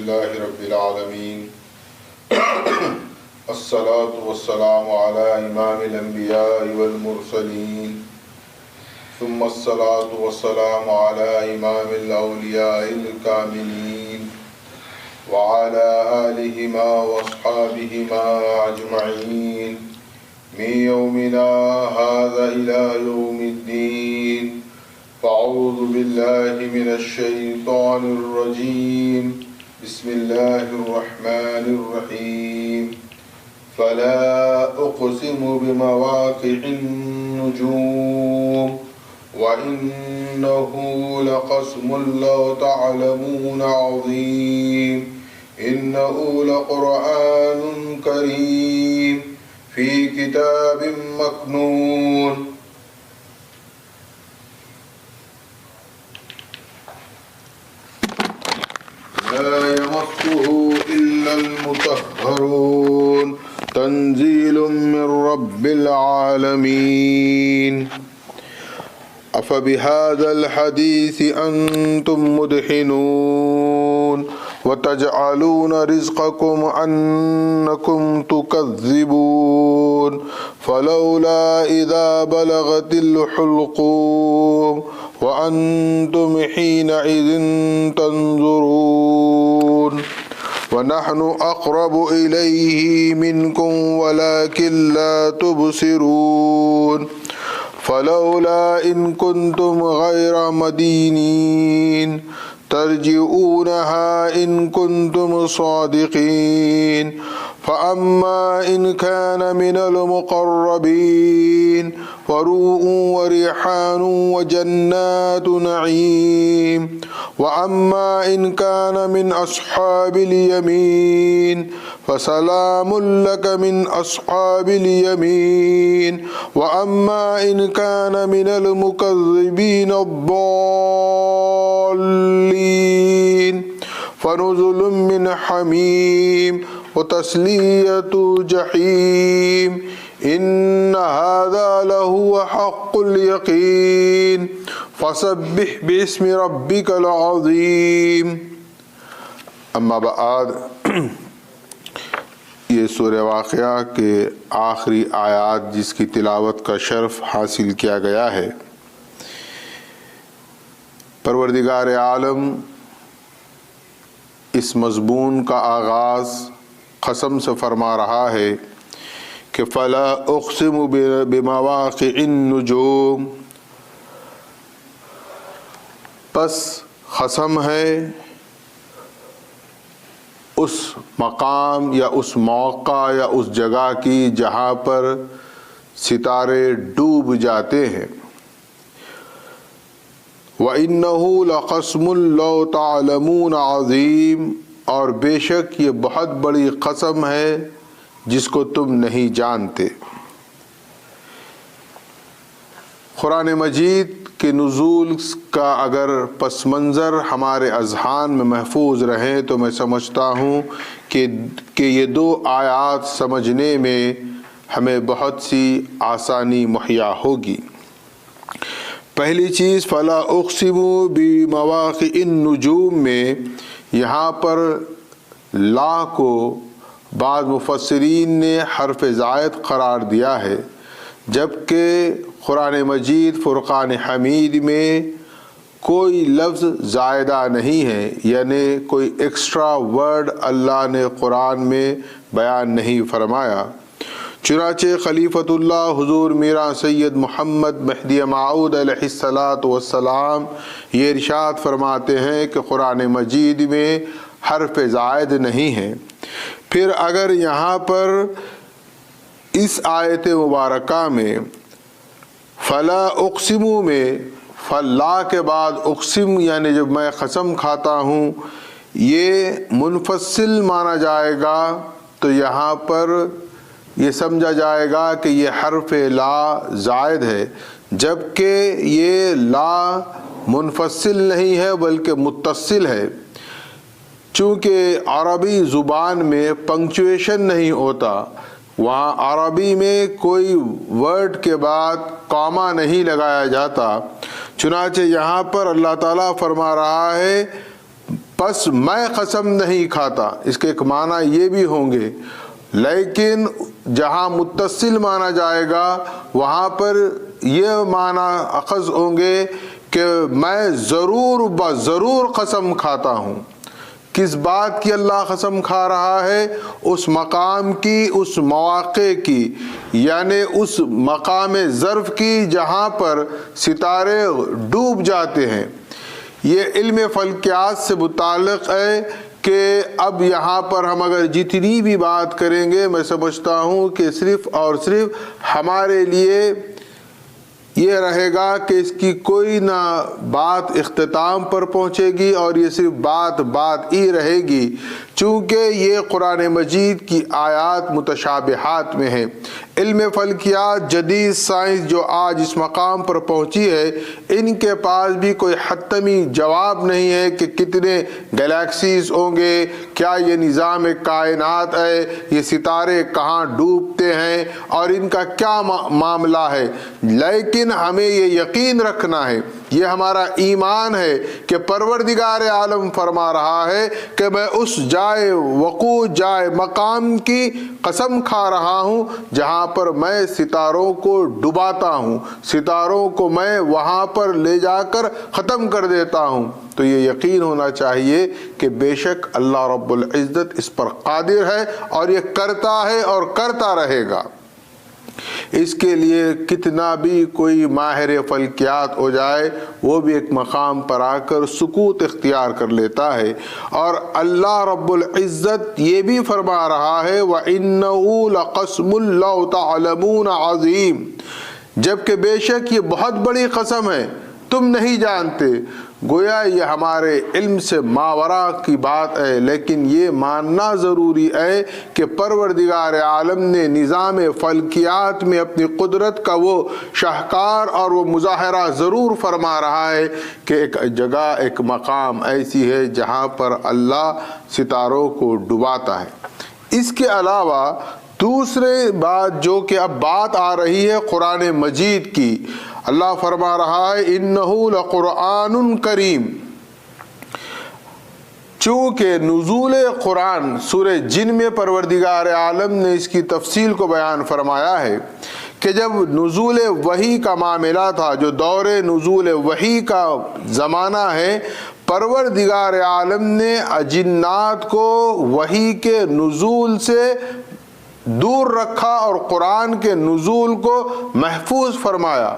لله رب العالمين الصلاة والسلام على إمام الأنبياء والمرسلين ثم الصلاة والسلام على إمام الأولياء الكاملين وعلى آلهما وأصحابهما أجمعين من يومنا هذا إلى يوم الدين. فأعوذ بالله من الشيطان الرجيم. بسم الله الرحمن الرحيم. فلا أقسم بمواقع النجوم وإنه لقسم لو تعلمون عظيم إنه لقرآن كريم في كتاب مكنون. لا يمسه إلا المطهرون تنزيل من رب العالمين. أفبهذا الحديث أنتم مدحنون وتجعلون رزقكم أنكم تكذبون فلولا إذا بلغت الحلقوم وأنتم حينئذ تنظرون ونحن أقرب إليه منكم ولكن لا تبصرون فلولا إن كنتم غير مدينين ترجعونها إن كنتم صادقين فأما إن كان من المقربين فروح وريحان وجنات نعيم وأما إن كان من أصحاب اليمين فسلام لك من أصحاب اليمين وأما إن كان من المكذبين الضالين فنزل من حميم وتسلية جحيم إن هذا لهو حق اليقين فسبح باسم ربك العظيم. اما بعد، یہ سورہ واقعہ کے آخری آیات جس کی تلاوت کا شرف حاصل کیا گیا ہے. پروردگار عالم اس مضمون کا آغاز قسم سے فرما رہا ہے کہ فلا اقسم بمواقع النجوم، پس قسم ہے اس مقام یا اس موقع یا اس جگہ کی جہاں پر ستارے ڈوب جاتے ہیں. وَإِنَّهُ لَقَسْمٌ لَوْ تَعْلَمُونَ عَظِيمٌ، اور بے شک یہ بہت بڑی قسم ہے جس کو تم نہیں جانتے. قرآن مجید کے نزول کا اگر پس منظر ہمارے اذہان میں محفوظ رہے تو میں سمجھتا ہوں کہ یہ دو آیات سمجھنے میں ہمیں بہت سی آسانی مہیا ہوگی. پہلی چیز، فلا اقسم بمواقع النجوم میں یہاں پر لا کو بعض مفسرین نے حرف زائد قرار دیا ہے، جبکہ قرآن مجید فرقان حمید میں کوئی لفظ زائدہ نہیں ہے، یعنی کوئی ایکسٹرا ورڈ اللہ نے قرآن میں بیان نہیں فرمایا. چنانچہ خلیفۃ اللہ حضور میرا سید محمد مہدی موعود علیہ الصلاۃ والسلام یہ ارشاد فرماتے ہیں کہ قرآن مجید میں حرف زائد نہیں ہے. پھر اگر یہاں پر اس آیت مبارکہ میں فلا اقسم میں فلا کے بعد اقسم یعنی جب میں قسم کھاتا ہوں یہ منفصل مانا جائے گا تو یہاں پر یہ سمجھا جائے گا کہ یہ حرف لا زائد ہے، جبکہ یہ لا منفصل نہیں ہے بلکہ متصل ہے. چونکہ عربی زبان میں پنکچویشن نہیں ہوتا، وہاں عربی میں کوئی ورڈ کے بعد کاما نہیں لگایا جاتا. چنانچہ یہاں پر اللہ تعالیٰ فرما رہا ہے پس میں قسم نہیں کھاتا، اس کے ایک معنی یہ بھی ہوں گے، لیکن جہاں متصل مانا جائے گا وہاں پر یہ معنی اخذ ہوں گے کہ میں ضرور قسم کھاتا ہوں۔ کس بات کی اللہ قسم کھا رہا ہے؟ اس مقام کی، اس مواقع کی، یعنی اس مقام ظرف کی جہاں پر ستارے ڈوب جاتے ہیں۔ یہ علم فلکیات سے متعلق ہے کہ اب یہاں پر ہم اگر جتنی بھی بات کریں گے، میں سمجھتا ہوں کہ صرف اور صرف ہمارے لیے یہ رہے گا کہ اس کی کوئی نہ بات اختتام پر پہنچے گی، اور یہ صرف بات ہی رہے گی، چونکہ یہ قرآن مجید کی آیات متشابہات میں ہیں۔ علم فلکیات، جدید سائنس جو آج اس مقام پر پہنچی ہے، ان کے پاس بھی کوئی حتمی جواب نہیں ہے کہ کتنے گلیکسیز ہوں گے، کیا یہ نظام کائنات ہے، یہ ستارے کہاں ڈوبتے ہیں اور ان کا کیا معاملہ ہے، لیکن ہمیں یہ یقین رکھنا ہے، یہ ہمارا ایمان ہے کہ پروردگار عالم فرما رہا ہے کہ میں اس جائے وقوع، جائے مقام کی قسم کھا رہا ہوں جہاں پر میں ستاروں کو ڈباتا ہوں، ستاروں کو میں وہاں پر لے جا کر ختم کر دیتا ہوں۔ تو یہ یقین ہونا چاہیے کہ بے شک اللہ رب العزت اس پر قادر ہے اور یہ کرتا ہے اور کرتا رہے گا۔ اس کے لیے کتنا بھی کوئی ماہر فلکیات ہو جائے، وہ بھی ایک مقام پر آ کر سکوت اختیار کر لیتا ہے۔ اور اللہ رب العزت یہ بھی فرما رہا ہے وَإِنَّهُ لَقَسْمٌ لَوْ تَعْلَمُونَ عَظِيمٌ، جبکہ بے شک یہ بہت بڑی قسم ہے، تم نہیں جانتے۔ گویا یہ ہمارے علم سے ماورا کی بات ہے، لیکن یہ ماننا ضروری ہے کہ پروردگار عالم نے نظام فلکیات میں اپنی قدرت کا وہ شاہکار اور وہ مظاہرہ ضرور فرما رہا ہے کہ ایک جگہ، ایک مقام ایسی ہے جہاں پر اللہ ستاروں کو ڈباتا ہے۔ اس کے علاوہ دوسرے بات جو کہ اب بات آ رہی ہے قرآن مجید کی، اللہ فرما رہا ہے انہ لقرآن کریم، چونکہ نزول قرآن سورہ جن میں پروردگار عالم نے اس کی تفصیل کو بیان فرمایا ہے کہ جب نزول وحی کا معاملہ تھا، جو دور نزول وحی کا زمانہ ہے، پروردگار عالم نے اجنات کو وحی کے نزول سے دور رکھا اور قرآن کے نزول کو محفوظ فرمایا۔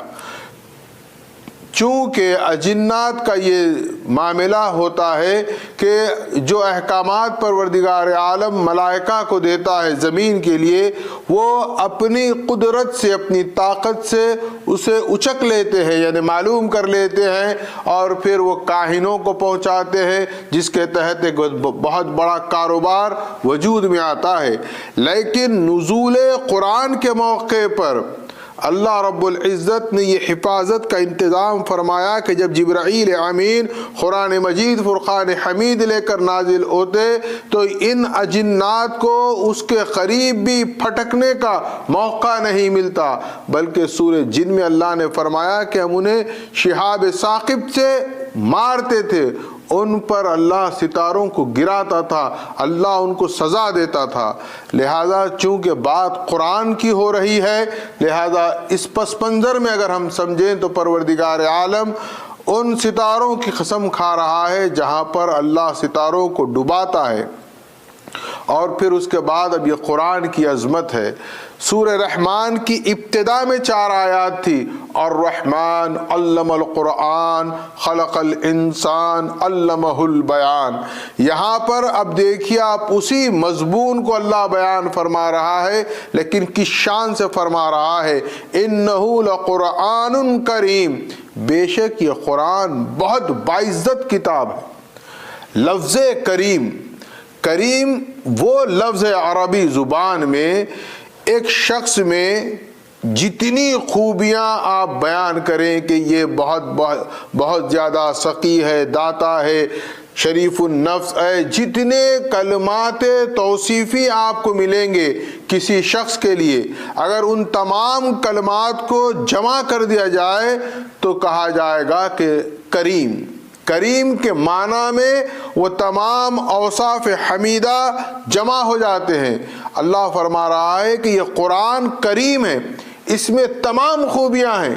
چونکہ اجنات کا یہ معاملہ ہوتا ہے کہ جو احکامات پروردگار عالم ملائکہ کو دیتا ہے زمین کے لیے، وہ اپنی قدرت سے، اپنی طاقت سے اسے اچک لیتے ہیں، یعنی معلوم کر لیتے ہیں، اور پھر وہ کاہنوں کو پہنچاتے ہیں، جس کے تحت ایک بہت بڑا کاروبار وجود میں آتا ہے۔ لیکن نزول قرآن کے موقع پر اللہ رب العزت نے یہ حفاظت کا انتظام فرمایا کہ جب جبرائیل امین قرآن مجید فرقان حمید لے کر نازل ہوتے تو ان اجنات کو اس کے قریب بھی پھٹکنے کا موقع نہیں ملتا، بلکہ سورہ جن میں اللہ نے فرمایا کہ ہم انہیں شہاب ثاقب سے مارتے تھے، ان پر اللہ ستاروں کو گراتا تھا، اللہ ان کو سزا دیتا تھا۔ لہذا چونکہ بات قرآن کی ہو رہی ہے، لہذا اس پس منظر میں اگر ہم سمجھیں تو پروردگار عالم ان ستاروں کی قسم کھا رہا ہے جہاں پر اللہ ستاروں کو ڈباتا ہے۔ اور پھر اس کے بعد اب یہ قرآن کی عظمت ہے۔ سورہ رحمان کی ابتدا میں 4 آیات تھی، الرحمن علم القرآن خلق الانسان علمہ البیان۔ یہاں پر اب دیکھیے آپ اسی مضمون کو اللہ بیان فرما رہا ہے، لیکن کس شان سے فرما رہا ہے، انہ لقرآن کریم، بے شک یہ قرآن بہت باعزت کتاب ہے۔ لفظ کریم، کریم وہ لفظ ہے عربی زبان میں، ایک شخص میں جتنی خوبیاں آپ بیان کریں کہ یہ بہت زیادہ سخی ہے، داتا ہے، شریف النفس ہے، جتنے کلمات توصیفی آپ کو ملیں گے کسی شخص کے لیے، اگر ان تمام کلمات کو جمع کر دیا جائے تو کہا جائے گا کہ کریم، کریم کے معنی میں وہ تمام اوصاف حمیدہ جمع ہو جاتے ہیں۔ اللہ فرما رہا ہے کہ یہ قرآن کریم ہے، اس میں تمام خوبیاں ہیں،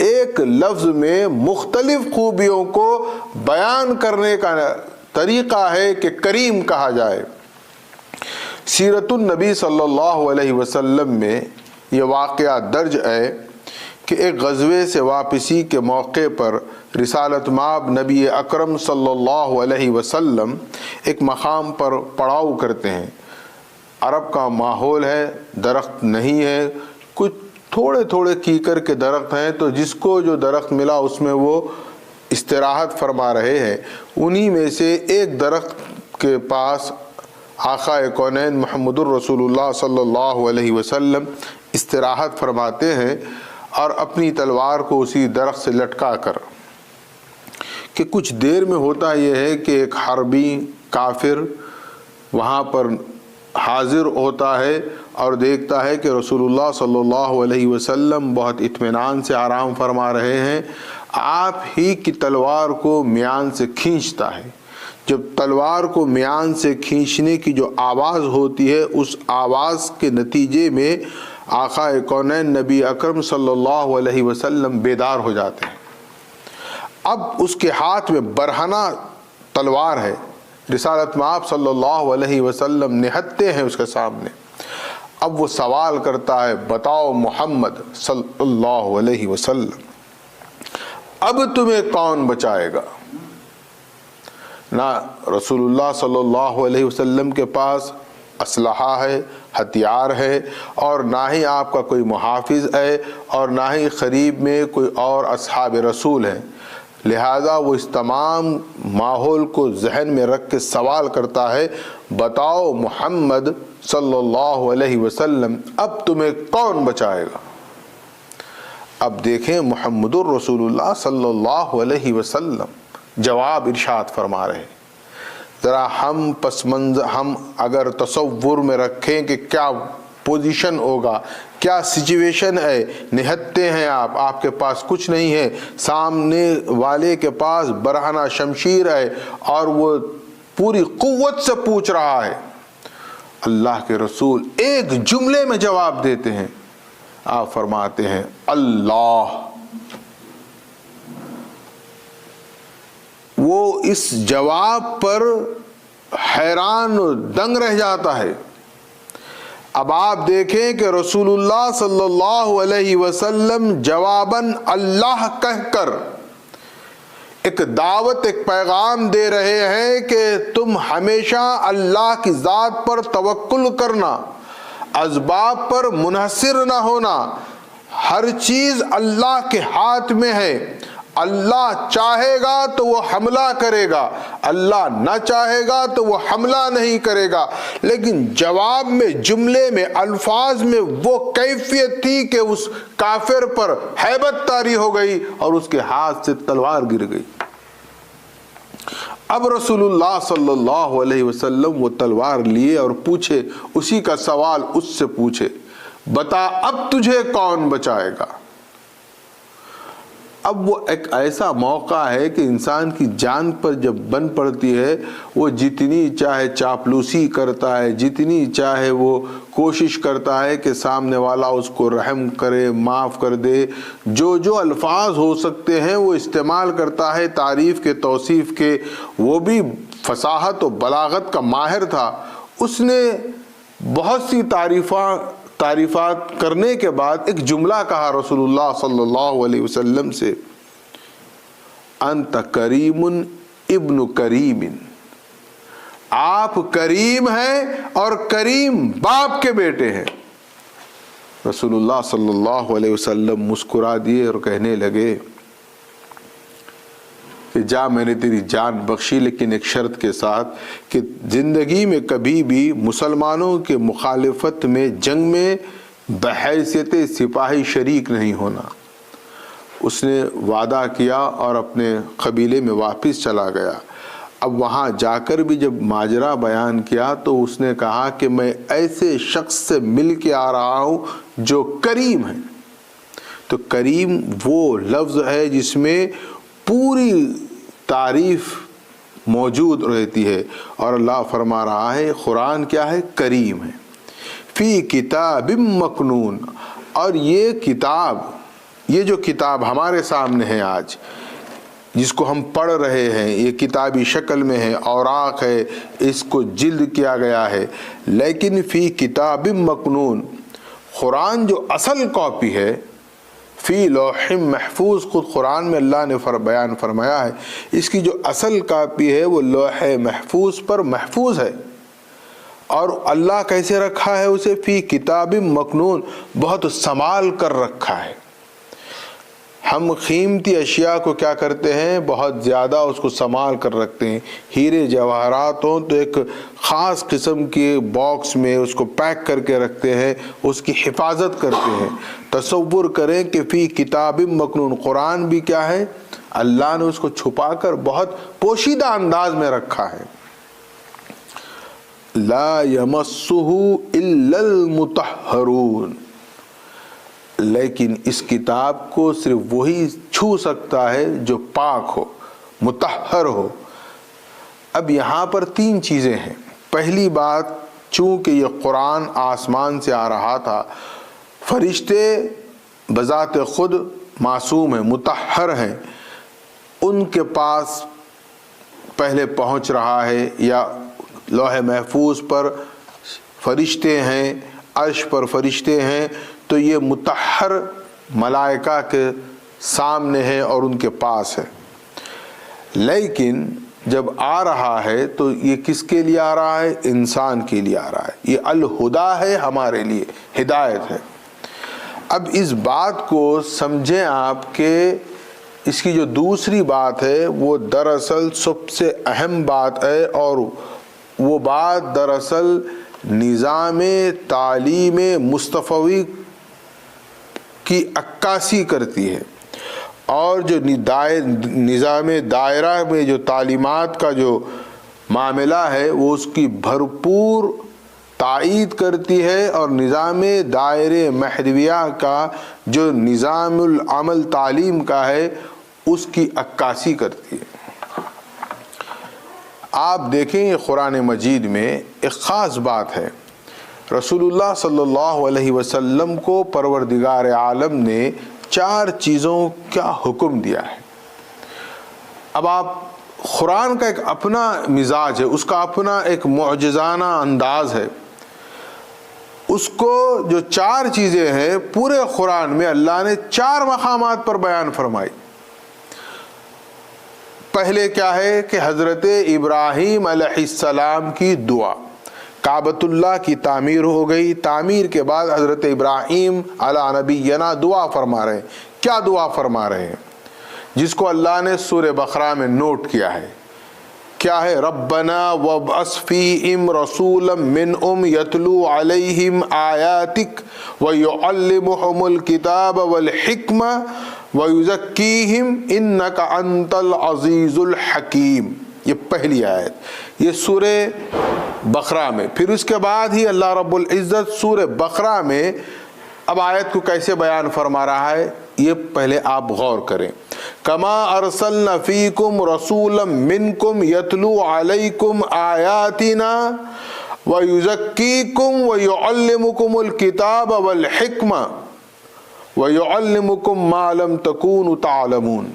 ایک لفظ میں مختلف خوبیوں کو بیان کرنے کا طریقہ ہے کہ کریم کہا جائے۔ سیرت النبی صلی اللہ علیہ وسلم میں یہ واقعہ درج ہے کہ ایک غزوے سے واپسی کے موقع پر رسالت مآب نبی اکرم صلی اللہ علیہ وسلم ایک مقام پر پڑاؤ کرتے ہیں۔ عرب کا ماحول ہے، درخت نہیں ہے، کچھ تھوڑے تھوڑے کیکر کے درخت ہیں، تو جس کو جو درخت ملا اس میں وہ استراحت فرما رہے ہیں۔ انہی میں سے ایک درخت کے پاس آقا کونین محمد الرسول اللہ صلی اللہ علیہ وسلم استراحت فرماتے ہیں، اور اپنی تلوار کو اسی درخت سے لٹکا کر کہ کچھ دیر میں ہوتا یہ ہے کہ ایک حربی کافر وہاں پر حاضر ہوتا ہے اور دیکھتا ہے کہ رسول اللہ صلی اللہ علیہ وسلم بہت اطمینان سے آرام فرما رہے ہیں، آپ ہی کی تلوار کو میان سے کھینچتا ہے۔ جب تلوار کو میان سے کھینچنے کی جو آواز ہوتی ہے، اس آواز کے نتیجے میں آقا کونین نبی اکرم صلی اللہ علیہ وسلم بیدار ہو جاتے ہیں۔ اب اس کے ہاتھ میں برہنہ تلوار ہے، رسالت مآب صلی اللہ علیہ وسلم نہتے ہیں اس کے سامنے۔ اب وہ سوال کرتا ہے، بتاؤ محمد صلی اللہ علیہ وسلم، اب تمہیں کون بچائے گا؟ نہ رسول اللہ صلی اللہ علیہ وسلم کے پاس اسلحہ ہے، ہتھیار ہے، اور نہ ہی آپ کا کوئی محافظ ہے، اور نہ ہی قریب میں کوئی اور اصحاب رسول ہیں۔ لہذا وہ اس تمام ماحول کو ذہن میں رکھ کے سوال کرتا ہے، بتاؤ محمد صلی اللہ علیہ وسلم، اب تمہیں کون بچائے گا؟ اب دیکھیں محمد الرسول اللہ صلی اللہ علیہ وسلم جواب ارشاد فرما رہے ہیں۔ ذرا ہم پس منظر ہم اگر تصور میں رکھیں کہ کیا پوزیشن ہوگا، کیا سچویشن ہے، نہتے ہیں آپ کے پاس کچھ نہیں ہے، سامنے والے کے پاس برہنہ شمشیر ہے اور وہ پوری قوت سے پوچھ رہا ہے۔ اللہ کے رسول ایک جملے میں جواب دیتے ہیں، آپ فرماتے ہیں اللہ۔ وہ اس جواب پر حیران و دنگ رہ جاتا ہے۔ اب آپ دیکھیں کہ رسول اللہ صلی اللہ علیہ وسلم جواباً اللہ کہہ کر ایک دعوت، ایک پیغام دے رہے ہیں کہ تم ہمیشہ اللہ کی ذات پر توکل کرنا، اسباب پر منحصر نہ ہونا، ہر چیز اللہ کے ہاتھ میں ہے۔ اللہ چاہے گا تو وہ حملہ کرے گا، اللہ نہ چاہے گا تو وہ حملہ نہیں کرے گا۔ لیکن جواب میں، جملے میں، الفاظ میں وہ کیفیت تھی کہ اس کافر پر ہیبت طاری ہو گئی اور اس کے ہاتھ سے تلوار گر گئی۔ اب رسول اللہ صلی اللہ علیہ وسلم وہ تلوار لیے اور پوچھے، اسی کا سوال اس سے پوچھے، بتا اب تجھے کون بچائے گا؟ اب وہ ایک ایسا موقع ہے کہ انسان کی جان پر جب بن پڑتی ہے، وہ جتنی چاہے چاپلوسی کرتا ہے، جتنی چاہے وہ کوشش کرتا ہے کہ سامنے والا اس کو رحم کرے، معاف کر دے، جو الفاظ ہو سکتے ہیں وہ استعمال کرتا ہے تعریف کے، توصیف کے۔ وہ بھی فصاحت و بلاغت کا ماہر تھا، اس نے بہت سی تعریفات کرنے کے بعد ایک جملہ کہا رسول اللہ صلی اللہ علیہ وسلم سے، انت کریم ابن کریم، آپ کریم ہیں اور کریم باپ کے بیٹے ہیں۔ رسول اللہ صلی اللہ علیہ وسلم مسکرا دیے اور کہنے لگے کہ جا، میں نے تیری جان بخشی، لیکن ایک شرط کے ساتھ کہ زندگی میں کبھی بھی مسلمانوں کے مخالفت میں، جنگ میں بحیثیت سپاہی شریک نہیں ہونا۔ اس نے وعدہ کیا اور اپنے قبیلے میں واپس چلا گیا۔ اب وہاں جا کر بھی جب ماجرا بیان کیا تو اس نے کہا کہ میں ایسے شخص سے مل کے آ رہا ہوں جو کریم ہے۔ تو کریم وہ لفظ ہے جس میں پوری تعریف موجود رہتی ہے. اور اللہ فرما رہا ہے قرآن کیا ہے؟ کریم ہے. فی کتاب مکنون. اور یہ کتاب، یہ جو کتاب ہمارے سامنے ہے آج، جس کو ہم پڑھ رہے ہیں، یہ کتابی شکل میں ہے، اوراق ہے، اس کو جلد کیا گیا ہے، لیکن فی کتاب مکنون، قرآن جو اصل کاپی ہے، فی لوح محفوظ، خود قرآن میں اللہ نے بیان فرمایا ہے اس کی جو اصل کاپی ہے وہ لوح محفوظ پر محفوظ ہے. اور اللہ کیسے رکھا ہے اسے؟ فی کتاب مکنون، بہت سنبھال کر رکھا ہے. ہم قیمتی اشیاء کو کیا کرتے ہیں؟ بہت زیادہ اس کو سنبھال کر رکھتے ہیں. ہیرے جواہرات ہوں تو ایک خاص قسم کے باکس میں اس کو پیک کر کے رکھتے ہیں، اس کی حفاظت کرتے ہیں. تصور کریں کہ فی کتاب مکنون، قرآن بھی کیا ہے؟ اللہ نے اس کو چھپا کر بہت پوشیدہ انداز میں رکھا ہے. لا یمسہ الا المطہرون، لیکن اس کتاب کو صرف وہی چھو سکتا ہے جو پاک ہو، مطہر ہو. اب یہاں پر 3 چیزیں ہیں. پہلی بات، چونکہ یہ قرآن آسمان سے آ رہا تھا، فرشتے بذات خود معصوم ہیں، مطہر ہیں، ان کے پاس پہلے پہنچ رہا ہے، یا لوح محفوظ پر فرشتے ہیں، عرش پر فرشتے ہیں، تو یہ مطہر ملائکہ کے سامنے ہے اور ان کے پاس ہے. لیکن جب آ رہا ہے تو یہ کس کے لیے آ رہا ہے؟ انسان کے لیے آ رہا ہے. یہ الہدا ہے، ہمارے لیے ہدایت ہے. اب اس بات کو سمجھیں آپ کہ اس کی جو دوسری بات ہے وہ دراصل سب سے اہم بات ہے، اور وہ بات دراصل نظام تعلیم مصطفی کی عکاسی کرتی ہے. اور جو نظام دائرہ میں جو تعلیمات کا جو معاملہ ہے وہ اس کی بھرپور تائید کرتی ہے، اور نظام دائرے مہدویہ کا جو نظام العمل تعلیم کا ہے اس کی عکاسی کرتی ہے. آپ دیکھیں یہ قرآن مجید میں ایک خاص بات ہے. رسول اللہ صلی اللہ علیہ وسلم کو پروردگار عالم نے 4 چیزوں کا حکم دیا ہے. اب آپ، قرآن کا ایک اپنا مزاج ہے، اس کا اپنا ایک معجزانہ انداز ہے. اس کو جو 4 چیزیں ہیں پورے قرآن میں اللہ نے 4 مقامات پر بیان فرمائی. پہلے کیا ہے کہ حضرت ابراہیم علیہ السلام کی دعا، کعبۃ اللہ کی تعمیر ہو گئی. تعمیر کے بعد حضرت ابراہیم علی نبینا دعا فرما رہے ہیں. کیا دعا فرما رہے ہیں؟ جس کو اللہ نے سورہ بقرہ میں نوٹ کیا ہے. کیا ہے؟ ربنا وابعث فیہم رسولا منہم یتلو علیہم آیاتک ویعلمہم الکتاب والحکمہ ویزکیہم انک انت العزیز الحکیم. یہ پہلی آیت، یہ سورہ بقرہ میں. پھر اس کے بعد ہی اللہ رب العزت سورہ بقرہ میں اب آیت کو کیسے بیان فرما رہا ہے یہ پہلے آپ غور کریں. کما ارسلنا فیکم رسولا منکم یتلو علیکم آیاتنا ویزکیکم ویعلمکم الکتاب والحکمہ وَيُعَلِّمُكُمْ مَا لَمْ تَكُونُوا تَعْلَمُونَ.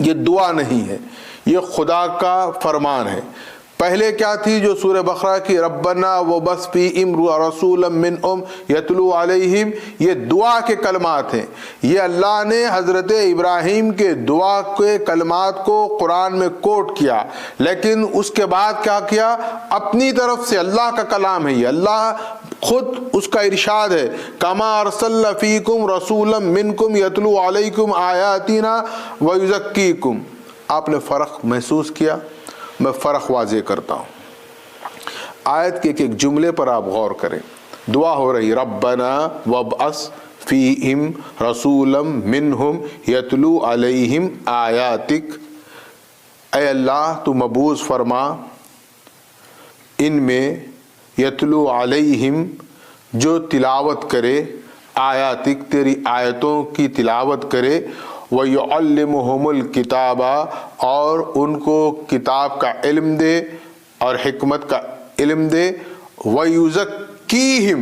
یہ دعا نہیں ہے، یہ خدا کا فرمان ہے. پہلے کیا تھی جو سورہ بقرہ کی ربنا وبعث فیہم رسولا منہم یتلو علیہم، یہ دعا کے کلمات ہیں. یہ اللہ نے حضرت ابراہیم کے دعا کے کلمات کو قرآن میں کوٹ کیا، لیکن اس کے بعد کیا کیا؟ اپنی طرف سے اللہ کا کلام ہے یہ. اللہ خود اس کا ارشاد ہے کما ارسلنا فیکم رسولا منکم یتلو علیکم آیاتنا ویزکیکم. آپ نے فرق محسوس کیا؟ میں فرق واضح کرتا ہوں. آیت کے ایک جملے پر آپ غور کریں. دعا ہو رہی ربنا وابعث فیہم رسولا منہم یتلو علیہم آیاتک. اے اللہ تو مبعوث فرما ان میں یتلو علیہم جو تلاوت کرے، آیاتک تیری آیتوں کی تلاوت کرے، وَيُعَلِّمُهُمُ الْكِتَابَ اور ان کو کتاب کا علم دے اور حکمت کا علم دے، وَيُزَكِّيهِمْ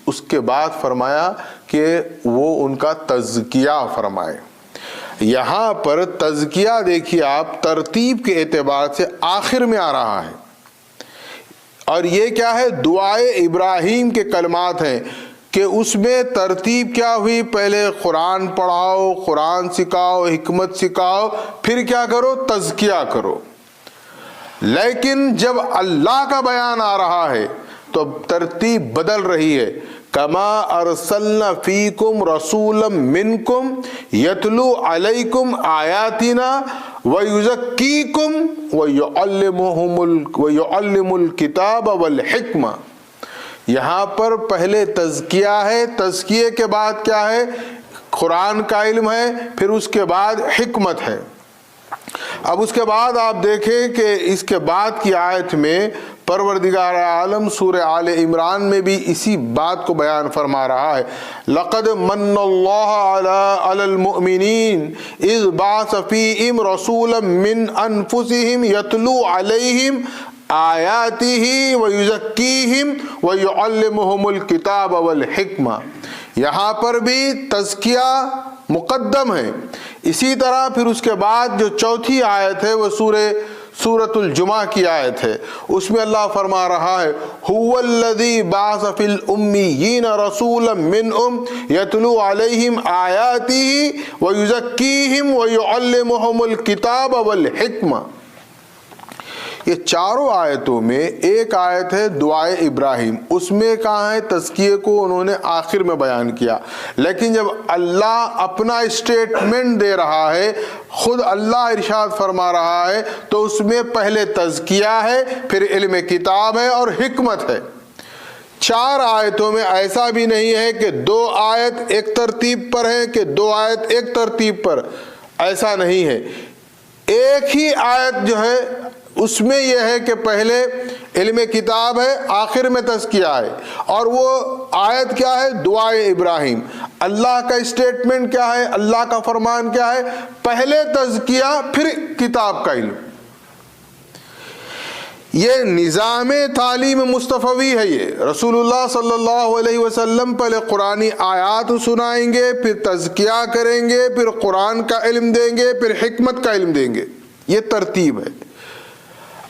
اس کے بعد فرمایا کہ وہ ان کا تزکیہ فرمائے۔ یہاں پر تزکیہ دیکھیے آپ ترتیب کے اعتبار سے آخر میں آ رہا ہے، اور یہ کیا ہے؟ دعائے ابراہیم کے کلمات ہیں کہ اس میں ترتیب کیا ہوئی؟ پہلے قرآن پڑھاؤ، قرآن سکھاؤ، حکمت سکھاؤ، پھر کیا کرو؟ تزکیہ کرو۔ لیکن جب اللہ کا بیان آ رہا ہے تو ترتیب بدل رہی ہے۔ کما ارسلنا فیکم رسولا منکم یتلو علیکم آیاتنا ویزکیکم ویعلم الکتاب والحکمہ۔ یہاں پر پہلے تزکیہ ہے، تزکیے کے بعد کیا ہے؟ قرآن کا علم ہے، پھر اس کے بعد حکمت ہے۔ اب اس کے بعد آپ دیکھیں کہ اس کے بعد کی آیت میں پروردگار عالم سورہ آل عمران میں بھی اسی بات کو بیان فرما رہا ہے۔ لقد من اللہ علی المؤمنین اذ بعث فیہم رسولا من انفسہم یتلو علیہم آیاتہ ویزکیہم ویعلمہم الکتاب والحکمہ۔ یہاں پر بھی تزکیہ مقدم ہے۔ اسی طرح پھر اس کے بعد جو چوتھی آیت ہے وہ سورۃ الجمعہ کی آیت ہے، اس میں اللہ فرما رہا ہے هو الذی بعث فی الامیین رسولا منہم یتلو علیہم آیاتہ ویزکیہم ویعلمہم الکتاب والحکمہ۔ یہ چاروں آیتوں میں ایک آیت ہے دعائے ابراہیم، اس میں کہاں ہے؟ تزکیے کو انہوں نے آخر میں بیان کیا، لیکن جب اللہ اپنا اسٹیٹمنٹ دے رہا ہے، خود اللہ ارشاد فرما رہا ہے، تو اس میں پہلے تزکیہ ہے، پھر علم کتاب ہے اور حکمت ہے۔ چار آیتوں میں ایسا بھی نہیں ہے کہ دو آیت ایک ترتیب پر ہے کہ دو آیت ایک ترتیب پر، ایسا نہیں ہے۔ ایک ہی آیت جو ہے اس میں یہ ہے کہ پہلے علم کتاب ہے، آخر میں تزکیہ ہے، اور وہ آیت کیا ہے؟ دعائے ابراہیم۔ اللہ کا اسٹیٹمنٹ کیا ہے؟ اللہ کا فرمان کیا ہے؟ پہلے تزکیہ پھر کتاب کا علم۔ یہ نظام تعلیم مصطفوی ہے۔ یہ رسول اللہ صلی اللہ علیہ وسلم پہلے قرآنی آیات سنائیں گے، پھر تزکیہ کریں گے، پھر قرآن کا علم دیں گے، پھر حکمت کا علم دیں گے۔ یہ ترتیب ہے۔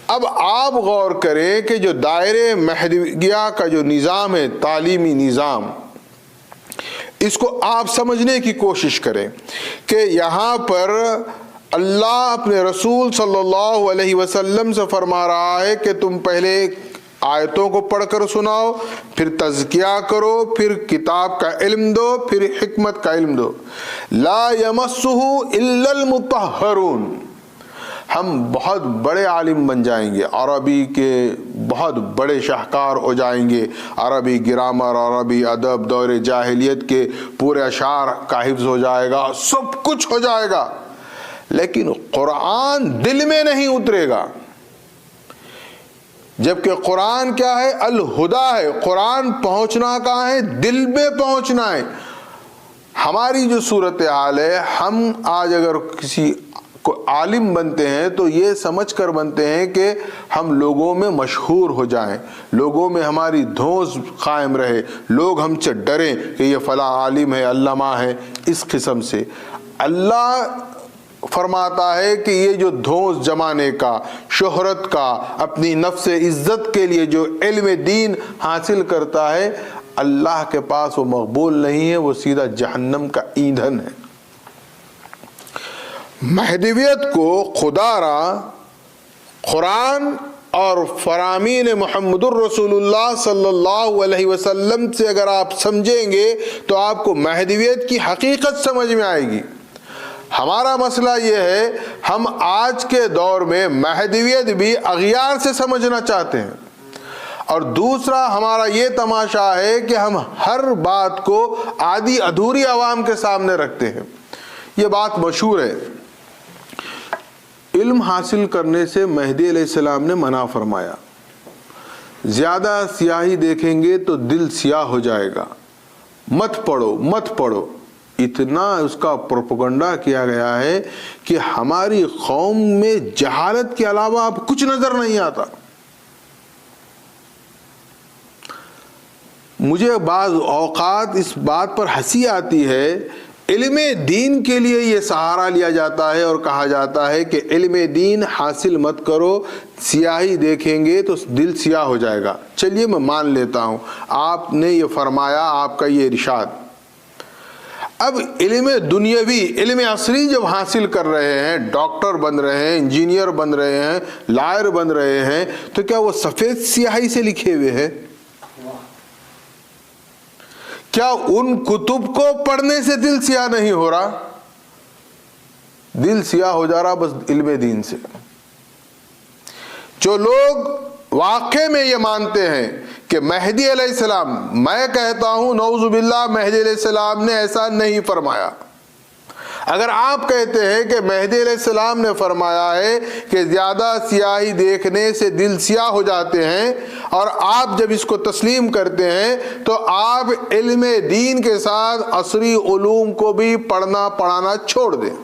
اب آپ غور کریں کہ جو دائرے مہدویہ کا جو نظام ہے، تعلیمی نظام، اس کو آپ سمجھنے کی کوشش کریں کہ یہاں پر اللہ اپنے رسول صلی اللہ علیہ وسلم سے فرما رہا ہے کہ تم پہلے آیتوں کو پڑھ کر سناؤ، پھر تزکیہ کرو، پھر کتاب کا علم دو، پھر حکمت کا علم دو۔ لا یمسہ الا المطہرون۔ ہم بہت بڑے عالم بن جائیں گے، عربی کے بہت بڑے شاہکار ہو جائیں گے، عربی گرامر، عربی ادب، دور جاہلیت کے پورے اشعار کا حفظ ہو جائے گا، سب کچھ ہو جائے گا، لیکن قرآن دل میں نہیں اترے گا۔ جبکہ قرآن کیا ہے؟ الہدا ہے۔ قرآن پہنچنا کہاں ہے؟ دل میں پہنچنا ہے۔ ہماری جو صورتحال ہے، ہم آج اگر کسی عالم بنتے ہیں تو یہ سمجھ کر بنتے ہیں کہ ہم لوگوں میں مشہور ہو جائیں، لوگوں میں ہماری دھونس قائم رہے، لوگ ہم سے ڈریں کہ یہ فلاں عالم ہے، علامہ ہے۔ اس قسم سے اللہ فرماتا ہے کہ یہ جو دھونس جمانے کا، شہرت کا، اپنی نفس عزت کے لیے جو علم دین حاصل کرتا ہے، اللہ کے پاس وہ مقبول نہیں ہے، وہ سیدھا جہنم کا ایندھن ہے۔ مہدویت کو خدا را قرآن اور فرامین محمد الرسول اللہ صلی اللہ علیہ وسلم سے اگر آپ سمجھیں گے تو آپ کو مہدویت کی حقیقت سمجھ میں آئے گی۔ ہمارا مسئلہ یہ ہے، ہم آج کے دور میں مہدویت بھی اغیار سے سمجھنا چاہتے ہیں، اور دوسرا ہمارا یہ تماشا ہے کہ ہم ہر بات کو آدھی ادھوری عوام کے سامنے رکھتے ہیں۔ یہ بات مشہور ہے۔ علم حاصل کرنے سے مہدی علیہ السلام نے منع فرمایا، زیادہ سیاہی دیکھیں گے تو دل سیاہ ہو جائے گا، مت پڑھو مت پڑھو۔ اتنا اس کا پروپیگنڈا کیا گیا ہے کہ ہماری قوم میں جہالت کے علاوہ اب کچھ نظر نہیں آتا. مجھے بعض اوقات اس بات پر ہنسی آتی ہے، علم دین کے لیے یہ سہارا لیا جاتا ہے اور کہا جاتا ہے کہ علم دین حاصل مت کرو، سیاہی دیکھیں گے تو دل سیاہ ہو جائے گا. چلیے میں مان لیتا ہوں آپ نے یہ فرمایا، آپ کا یہ ارشاد. اب علم دنیاوی، علم عصری جب حاصل کر رہے ہیں، ڈاکٹر بن رہے ہیں، انجینئر بن رہے ہیں، لائر بن رہے ہیں، تو کیا وہ سفید سیاہی سے لکھے ہوئے ہیں؟ کیا ان کتب کو پڑھنے سے دل سیاہ نہیں ہو رہا؟ دل سیاہ ہو جا رہا بس علم دین سے. جو لوگ واقع میں یہ مانتے ہیں کہ مہدی علیہ السلام، میں کہتا ہوں نعوذ باللہ مہدی علیہ السلام نے ایسا نہیں فرمایا. اگر آپ کہتے ہیں کہ مہدی علیہ السلام نے فرمایا ہے کہ زیادہ سیاہی دیکھنے سے دل سیاہ ہو جاتے ہیں، اور آپ جب اس کو تسلیم کرتے ہیں تو آپ علم دین کے ساتھ عصری علوم کو بھی پڑھنا پڑھانا چھوڑ دیں،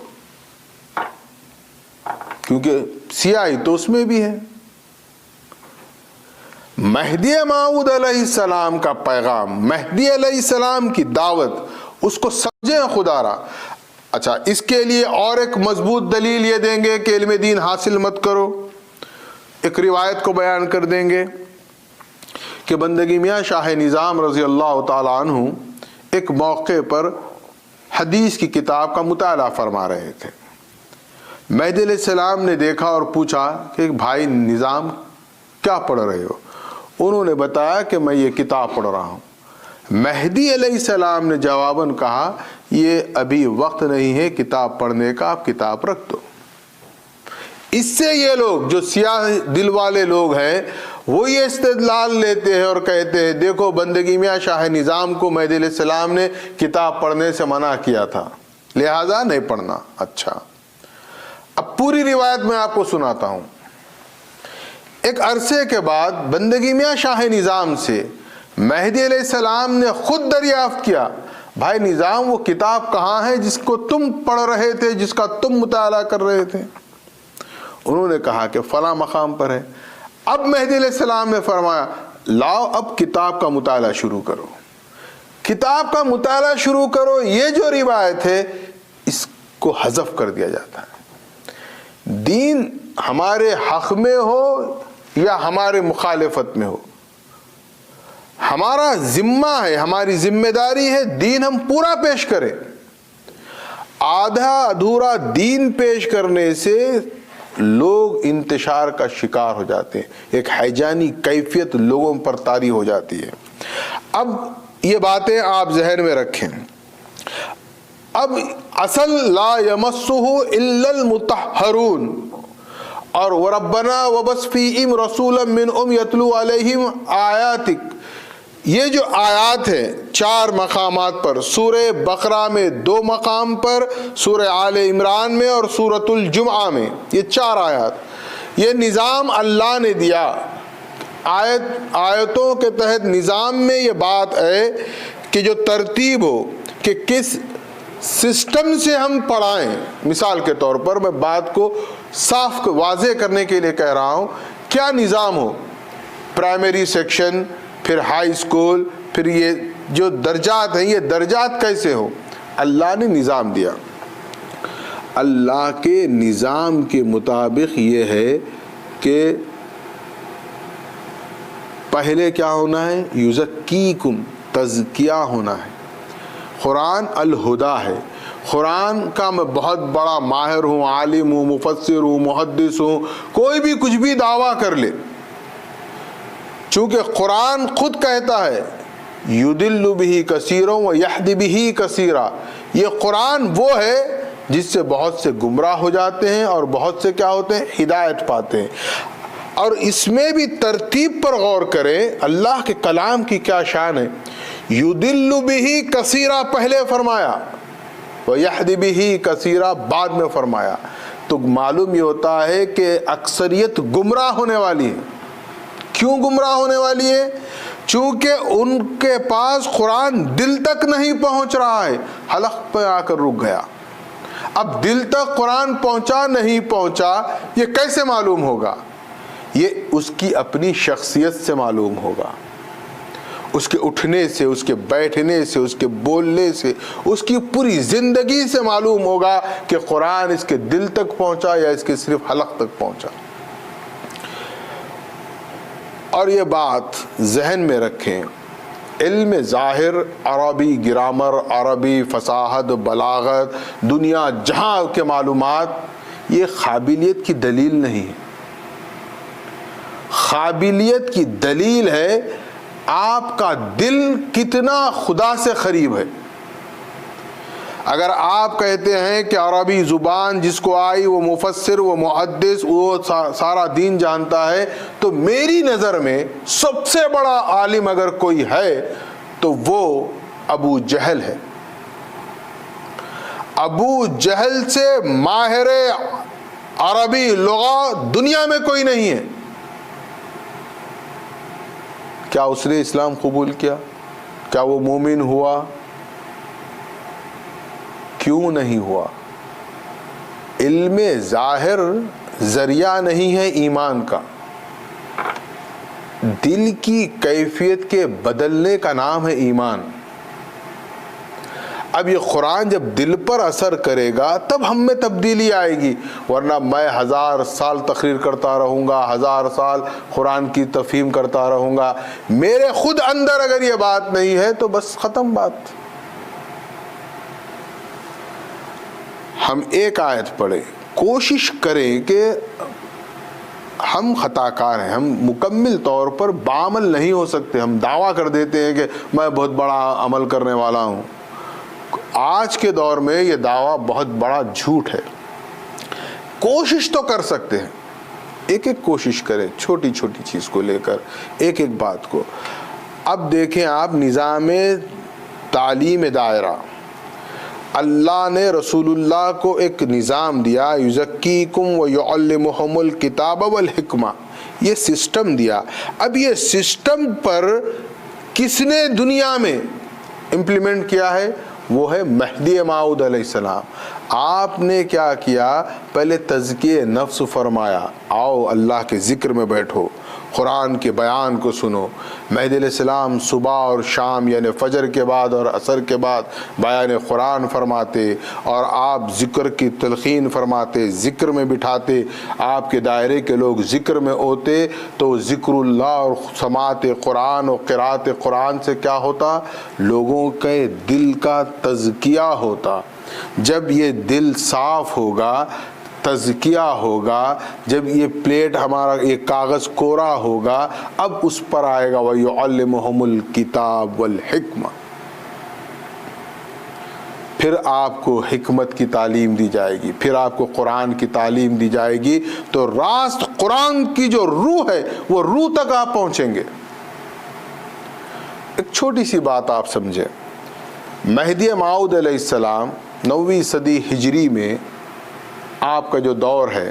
کیونکہ سیاہی تو اس میں بھی ہے. مہدی موعود علیہ السلام کا پیغام، مہدی علیہ السلام کی دعوت، اس کو سمجھیں خدا را. اچھا، اس کے لیے اور ایک مضبوط دلیل یہ دیں گے کہ علم دین حاصل مت کرو. ایک روایت کو بیان کر دیں گے کہ بندگی میاں شاہ نظام رضی اللہ تعالیٰ عنہ ایک موقع پر حدیث کی کتاب کا مطالعہ فرما رہے تھے. مہدی علیہ السلام نے دیکھا اور پوچھا کہ بھائی نظام کیا پڑھ رہے ہو؟ انہوں نے بتایا کہ میں یہ کتاب پڑھ رہا ہوں. مہدی علیہ السلام نے جواباً کہا یہ ابھی وقت نہیں ہے کتاب پڑھنے کا، آپ کتاب رکھ دو. اس سے یہ لوگ جو سیاہ دل والے لوگ ہیں وہ یہ استدلال لیتے ہیں اور کہتے ہیں دیکھو بندگی میاں شاہ نظام کو مہدی علیہ السلام نے کتاب پڑھنے سے منع کیا تھا، لہذا نہیں پڑھنا. اچھا، اب پوری روایت میں آپ کو سناتا ہوں. ایک عرصے کے بعد بندگی میاں شاہ نظام سے مہدی علیہ السلام نے خود دریافت کیا، بھائی نظام وہ کتاب کہاں ہے جس کو تم پڑھ رہے تھے، جس کا تم مطالعہ کر رہے تھے؟ انہوں نے کہا کہ فلاں مقام پر ہے. اب مہدی علیہ السلام نے فرمایا لاؤ اب کتاب کا مطالعہ شروع کرو، کتاب کا مطالعہ شروع کرو. یہ جو روایت ہے اس کو حذف کر دیا جاتا ہے. دین ہمارے حق میں ہو یا ہمارے مخالفت میں ہو، ہمارا ذمہ ہے، ہماری ذمہ داری ہے دین ہم پورا پیش کریں. آدھا ادھورا دین پیش کرنے سے لوگ انتشار کا شکار ہو جاتے ہیں، ایک ہیجانی کیفیت لوگوں پر طاری ہو جاتی ہے. اب یہ باتیں آپ ذہن میں رکھیں. اب اصل لا یمسہ الا المطہرون، اور وربنا وبث فیہم رسولا منہم یتلو علیہم آیاتک، یہ جو آیات ہیں 4 مقامات پر، سورہ بقرہ میں 2 مقام پر، سورہ آل عمران میں اور سورۃ الجمعہ میں، یہ 4 آیات، یہ نظام اللہ نے دیا. آیتوں کے تحت نظام میں یہ بات ہے کہ جو ترتیب ہو کہ کس سسٹم سے ہم پڑھائیں. مثال کے طور پر میں بات کو صاف واضح کرنے کے لیے کہہ رہا ہوں، کیا نظام ہو، پرائمری سیکشن، پھر ہائی اسکول، پھر یہ جو درجات ہیں یہ درجات کیسے ہو؟ اللہ نے نظام دیا. اللہ کے نظام کے مطابق یہ ہے کہ پہلے کیا ہونا ہے؟ یزکیکم، تزکیہ ہونا ہے. قرآن الہدا ہے. قرآن کا میں بہت بڑا ماہر ہوں، عالم ہوں، مفسر ہوں، محدث ہوں، کوئی بھی کچھ بھی دعویٰ کر لے، چونکہ قرآن خود کہتا ہے یضل بہ کثیرا ویہدی بہ کثیرا، یہ قرآن وہ ہے جس سے بہت سے گمراہ ہو جاتے ہیں اور بہت سے کیا ہوتے ہیں؟ ہدایت پاتے ہیں. اور اس میں بھی ترتیب پر غور کریں، اللہ کے کلام کی کیا شان ہے. یضل بہ کثیرا پہلے فرمایا، ویہدی بہ کثیرا بعد میں فرمایا. تو معلوم یہ ہوتا ہے کہ اکثریت گمراہ ہونے والی ہے. کیوں گمراہ ہونے والی ہے؟ چونکہ ان کے پاس قرآن دل تک نہیں پہنچ رہا ہے، حلق پہ آ کر رک گیا۔ اب دل تک قرآن پہنچا نہیں پہنچا یہ کیسے معلوم ہوگا؟ یہ اس کی اپنی شخصیت سے معلوم ہوگا، اس کے اٹھنے سے، اس کے بیٹھنے سے، اس کے بولنے سے، اس کی پوری زندگی سے معلوم ہوگا کہ قرآن اس کے دل تک پہنچا یا اس کے صرف حلق تک پہنچا۔ اور یہ بات ذہن میں رکھیں، علم ظاہر، عربی گرامر، عربی فصاحت، بلاغت، دنیا جہاں کے معلومات، یہ قابلیت کی دلیل نہیں ہے۔ قابلیت کی دلیل ہے آپ کا دل کتنا خدا سے قریب ہے۔ اگر آپ کہتے ہیں کہ عربی زبان جس کو آئی وہ مفسر، وہ محدث، وہ سارا دین جانتا ہے، تو میری نظر میں سب سے بڑا عالم اگر کوئی ہے تو وہ ابو جہل ہے۔ ابو جہل سے ماہر عربی لغت دنیا میں کوئی نہیں ہے۔ کیا اس نے اسلام قبول کیا؟ کیا وہ مومن ہوا؟ کیوں نہیں ہوا؟ علم ظاہر ذریعہ نہیں ہے ایمان کا، دل کی کیفیت کے بدلنے کا نام ہے ایمان۔ اب یہ قرآن جب دل پر اثر کرے گا تب ہم میں تبدیلی آئے گی، ورنہ میں 1000 سال تقریر کرتا رہوں گا، 1000 سال قرآن کی تفہیم کرتا رہوں گا، میرے خود اندر اگر یہ بات نہیں ہے تو بس ختم بات۔ ہم ایک آیت پڑھیں، کوشش کریں کہ ہم خطا کار ہیں، ہم مکمل طور پر بعمل نہیں ہو سکتے۔ ہم دعویٰ کر دیتے ہیں کہ میں بہت بڑا عمل کرنے والا ہوں۔ آج کے دور میں یہ دعویٰ بہت بڑا جھوٹ ہے۔ کوشش تو کر سکتے ہیں، ایک ایک کوشش کریں، چھوٹی چھوٹی چیز کو لے کر، ایک ایک بات کو۔ اب دیکھیں آپ، نظام تعلیم دائرہ، اللہ نے رسول اللہ کو ایک نظام دیا، یزکیکم ویعلمہم الکتاب والحکمہ، یہ سسٹم دیا۔ اب یہ سسٹم پر کس نے دنیا میں امپلیمنٹ کیا ہے؟ وہ ہے مہدی موعود علیہ السلام۔ آپ نے کیا کیا؟ پہلے تزکیہ نفس فرمایا، آؤ اللہ کے ذکر میں بیٹھو، قرآن کے بیان کو سنو۔ مہدی علیہ السلام صبح اور شام یعنی فجر کے بعد اور عصر کے بعد بیان قرآن فرماتے، اور آپ ذکر کی تلقین فرماتے، ذکر میں بٹھاتے، آپ کے دائرے کے لوگ ذکر میں ہوتے، تو ذکر اللہ اور سماعت قرآن اور قرات قرآن سے کیا ہوتا؟ لوگوں کے دل کا تزکیہ ہوتا۔ جب یہ دل صاف ہوگا، تزکیہ ہوگا، جب یہ پلیٹ ہمارا یہ کاغذ کوڑا ہوگا، اب اس پر آئے گا وَيُعَلِّمُهُمُ الْكِتَابَ وَالْحِکْمَةَ، پھر آپ کو حکمت کی تعلیم دی جائے گی، پھر آپ کو قرآن کی تعلیم دی جائے گی، تو راست قرآن کی جو روح ہے وہ روح تک آپ پہنچیں گے۔ ایک چھوٹی سی بات آپ سمجھیں، مہدی موعود علیہ السلام 9ویں صدی ہجری میں آپ کا جو دور ہے،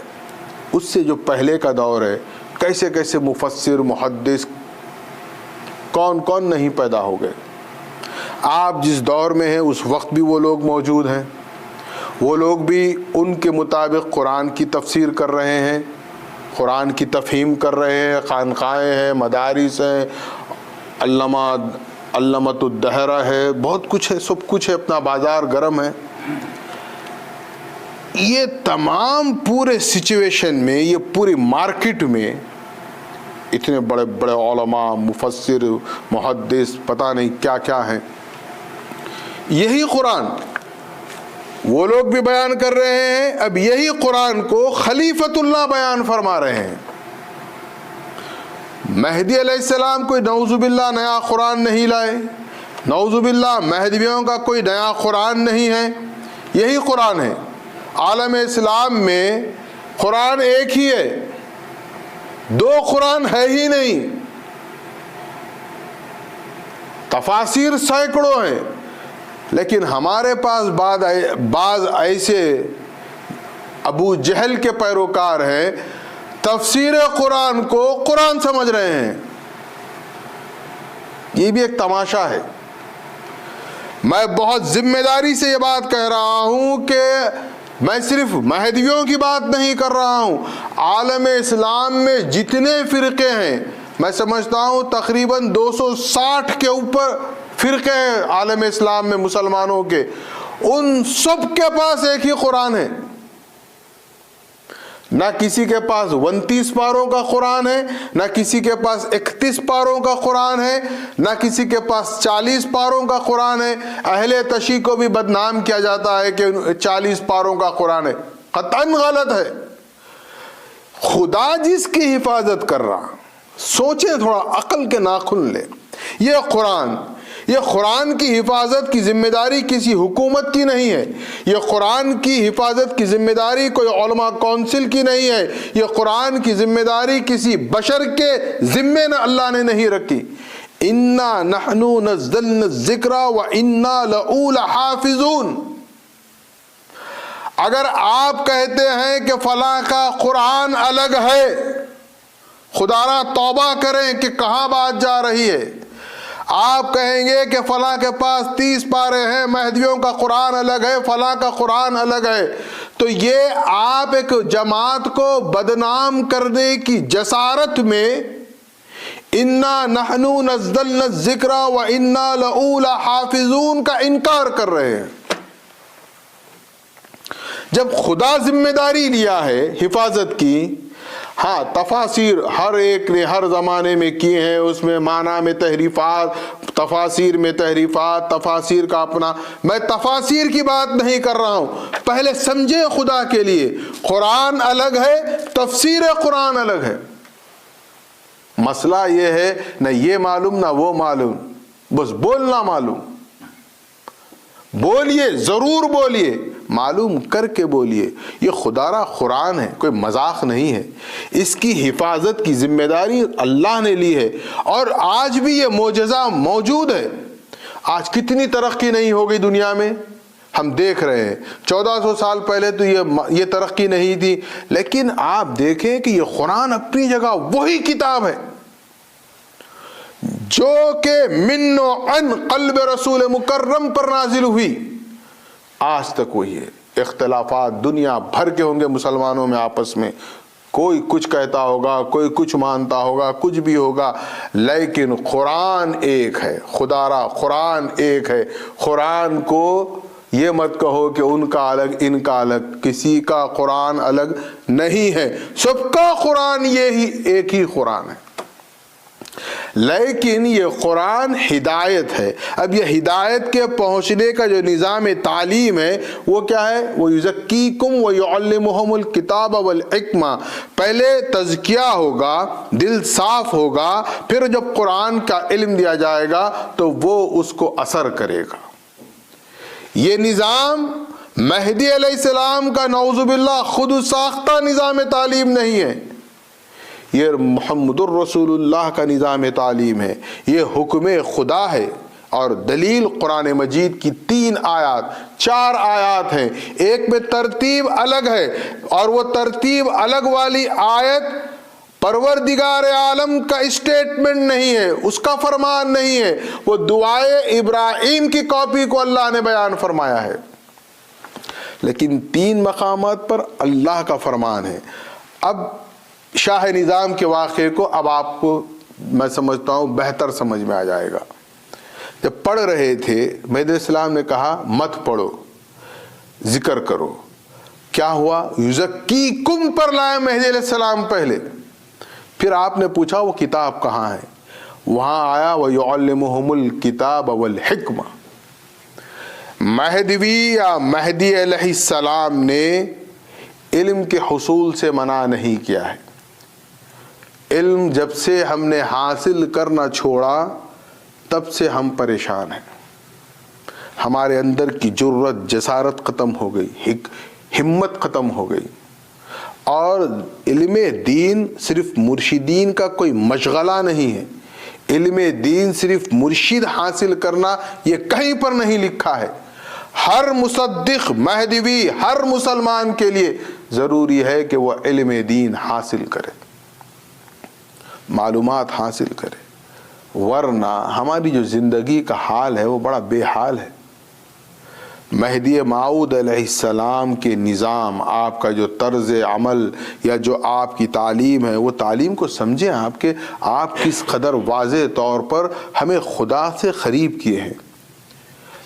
اس سے جو پہلے کا دور ہے، کیسے کیسے مفسر، محدث، کون کون نہیں پیدا ہو گئے۔ آپ جس دور میں ہیں اس وقت بھی وہ لوگ موجود ہیں، وہ لوگ بھی ان کے مطابق قرآن کی تفسیر کر رہے ہیں، قرآن کی تفہیم کر رہے ہیں، خانقاہیں ہیں، مدارس ہیں، علامت الدہرہ ہے، بہت کچھ ہے، سب کچھ ہے، اپنا بازار گرم ہے۔ یہ تمام پورے سچویشن میں، یہ پوری مارکیٹ میں اتنے بڑے بڑے علماء، مفسر، محدث، پتہ نہیں کیا کیا ہیں، یہی قرآن وہ لوگ بھی بیان کر رہے ہیں۔ اب یہی قرآن کو خلیفۃ اللہ بیان فرما رہے ہیں۔ مہدی علیہ السلام کوئی نعوذ باللہ نیا قرآن نہیں لائے، نعوذ باللہ مہدویوں کا کوئی نیا قرآن نہیں ہے، یہی قرآن ہے۔ عالم اسلام میں قرآن ایک ہی ہے، دو قرآن ہے ہی نہیں، تفاسیر سینکڑوں ہیں، لیکن ہمارے پاس بعض ایسے ابو جہل کے پیروکار ہیں، تفسیر قرآن کو قرآن سمجھ رہے ہیں۔ یہ بھی ایک تماشا ہے۔ میں بہت ذمہ داری سے یہ بات کہہ رہا ہوں کہ میں صرف مہدیوں کی بات نہیں کر رہا ہوں، عالم اسلام میں جتنے فرقے ہیں، میں سمجھتا ہوں تقریباً 260 کے اوپر فرقے ہیں عالم اسلام میں مسلمانوں کے، ان سب کے پاس ایک ہی قرآن ہے۔ نہ کسی کے پاس 29 پاروں کا قرآن ہے، نہ کسی کے پاس 31 پاروں کا قرآن ہے، نہ کسی کے پاس 40 پاروں کا قرآن ہے۔ اہل تشیع کو بھی بدنام کیا جاتا ہے کہ 40 پاروں کا قرآن ہے، قطعاً غلط ہے۔ خدا جس کی حفاظت کر رہا، سوچیں تھوڑا، عقل کے ناخن لیں، یہ قرآن کی حفاظت کی ذمہ داری کسی حکومت کی نہیں ہے، یہ قرآن کی حفاظت کی ذمہ داری کوئی علماء کونسل کی نہیں ہے، یہ قرآن کی ذمہ داری کسی بشر کے ذمے نہ اللہ نے نہیں رکھی۔ اِنَّا نَحْنُ نَزَّلْنَا الذِّكْرَ وَإِنَّا لَهُ لَحَافِظُونَ۔ اگر آپ کہتے ہیں کہ فلاں کا قرآن الگ ہے، خدا را توبہ کریں کہ کہاں بات جا رہی ہے۔ آپ کہیں گے کہ فلاں کے پاس 30 پارے ہیں، مہدیوں کا قرآن الگ ہے، فلاں کا قرآن الگ ہے، تو یہ آپ ایک جماعت کو بدنام کرنے کی جسارت میں اِنَّا نَحْنُ نَزَّلْنَا الذِّكْرَ وَإِنَّا لَهُ لَحَافِظُونَ کا انکار کر رہے ہیں۔ جب خدا ذمہ داری لیا ہے حفاظت کی، ہاں تفاسیر ہر ایک نے ہر زمانے میں کیے ہیں، اس میں معنی میں تحریفات، تفاسیر میں تحریفات، تفاسیر کا اپنا، میں تفاسیر کی بات نہیں کر رہا ہوں۔ پہلے سمجھے خدا کے لیے، قرآن الگ ہے، تفسیر قرآن الگ ہے۔ مسئلہ یہ ہے نہ یہ معلوم نہ وہ معلوم، بس بولنا معلوم، بولیے ضرور بولیے، معلوم کر کے بولیے۔ یہ خدا را قرآن ہے، کوئی مذاق نہیں ہے، اس کی حفاظت کی ذمہ داری اللہ نے لی ہے، اور آج بھی یہ معجزہ موجود ہے۔ آج کتنی ترقی نہیں ہو گئی دنیا میں، ہم دیکھ رہے ہیں۔ 1400 سال پہلے تو یہ ترقی نہیں تھی، لیکن آپ دیکھیں کہ یہ قرآن اپنی جگہ وہی کتاب ہے جو کہ من و عن قلب رسول مکرم پر نازل ہوئی، آج تک وہی ہے۔ اختلافات دنیا بھر کے ہوں گے مسلمانوں میں آپس میں، کوئی کچھ کہتا ہوگا، کوئی کچھ مانتا ہوگا، کچھ بھی ہوگا، لیکن قرآن ایک ہے، خدا را قرآن ایک ہے۔ قرآن کو یہ مت کہو کہ ان کا الگ ان کا الگ، کسی کا قرآن الگ نہیں ہے، سب کا قرآن یہی ایک ہی قرآن ہے۔ لیکن یہ قرآن ہدایت ہے۔ اب یہ ہدایت کے پہنچنے کا جو نظام تعلیم ہے وہ کیا ہے؟ وہ یزکیکم ویعلمہم الکتاب والحکمہ، پہلے تزکیہ ہوگا، دل صاف ہوگا، پھر جب قرآن کا علم دیا جائے گا تو وہ اس کو اثر کرے گا۔ یہ نظام مہدی علیہ السلام کا نعوذ باللہ خود ساختہ نظام تعلیم نہیں ہے، یہ محمد الرسول اللہ کا نظام تعلیم ہے، یہ حکم خدا ہے، اور دلیل قرآن مجید کی 3 آیات 4 آیات ہیں، ایک میں ترتیب الگ ہے، اور وہ ترتیب الگ والی آیت پروردگار عالم کا اسٹیٹمنٹ نہیں ہے، اس کا فرمان نہیں ہے، وہ دعائے ابراہیم کی کاپی کو اللہ نے بیان فرمایا ہے، لیکن 3 مقامات پر اللہ کا فرمان ہے۔ اب شاہ نظام کے واقعے کو اب آپ کو میں سمجھتا ہوں بہتر سمجھ میں آ جائے گا۔ جب پڑھ رہے تھے مہدی علیہ السلام نے کہا مت پڑھو، ذکر کرو، کیا ہوا؟ یزکیکم پر لائے مہدی علیہ السلام پہلے، پھر آپ نے پوچھا وہ کتاب کہاں ہے؟ وہاں آیا وَيُعَلِّمُهُمُ الْكِتَابَ وَالْحِکْمَةَ۔ مہدوی یا مہدی علیہ السلام نے علم کے حصول سے منع نہیں کیا ہے۔ علم جب سے ہم نے حاصل کرنا چھوڑا تب سے ہم پریشان ہیں، ہمارے اندر کی جرت جسارت ختم ہو گئی، ہمت ختم ہو گئی، اور علم دین صرف مرشدین کا کوئی مشغلہ نہیں ہے، علم دین صرف مرشد حاصل کرنا یہ کہیں پر نہیں لکھا ہے، ہر مصدق مہدوی ہر مسلمان کے لیے ضروری ہے کہ وہ علم دین حاصل کرے، معلومات حاصل کرے، ورنہ ہماری جو زندگی کا حال ہے وہ بڑا بے حال ہے۔ مہدی موعود علیہ السلام کے نظام، آپ کا جو طرز عمل یا جو آپ کی تعلیم ہے، وہ تعلیم کو سمجھیں آپ کس قدر واضح طور پر ہمیں خدا سے قریب کیے ہیں۔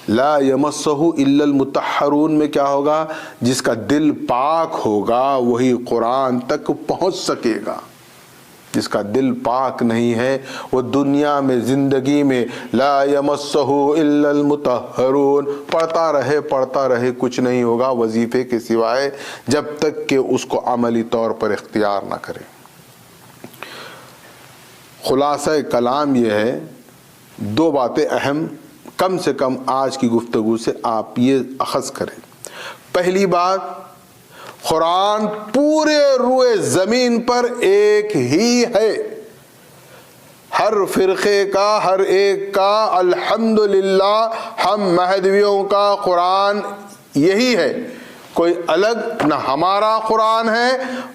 لا یمسہ الا المطہرون میں کیا ہوگا؟ جس کا دل پاک ہوگا وہی قرآن تک پہنچ سکے گا۔ جس کا دل پاک نہیں ہے وہ دنیا میں زندگی میں لا یمسہ الا المطہرون پڑھتا رہے کچھ نہیں ہوگا وظیفے کے سوائے، جب تک کہ اس کو عملی طور پر اختیار نہ کرے۔ خلاصہ کلام یہ ہے، دو باتیں اہم کم سے کم آج کی گفتگو سے آپ یہ اخذ کریں۔ پہلی بات، قرآن پورے روئے زمین پر ایک ہی ہے، ہر فرقے کا، ہر ایک کا، الحمدللہ ہم مہدویوں کا قرآن یہی ہے، کوئی الگ نہ ہمارا قرآن ہے۔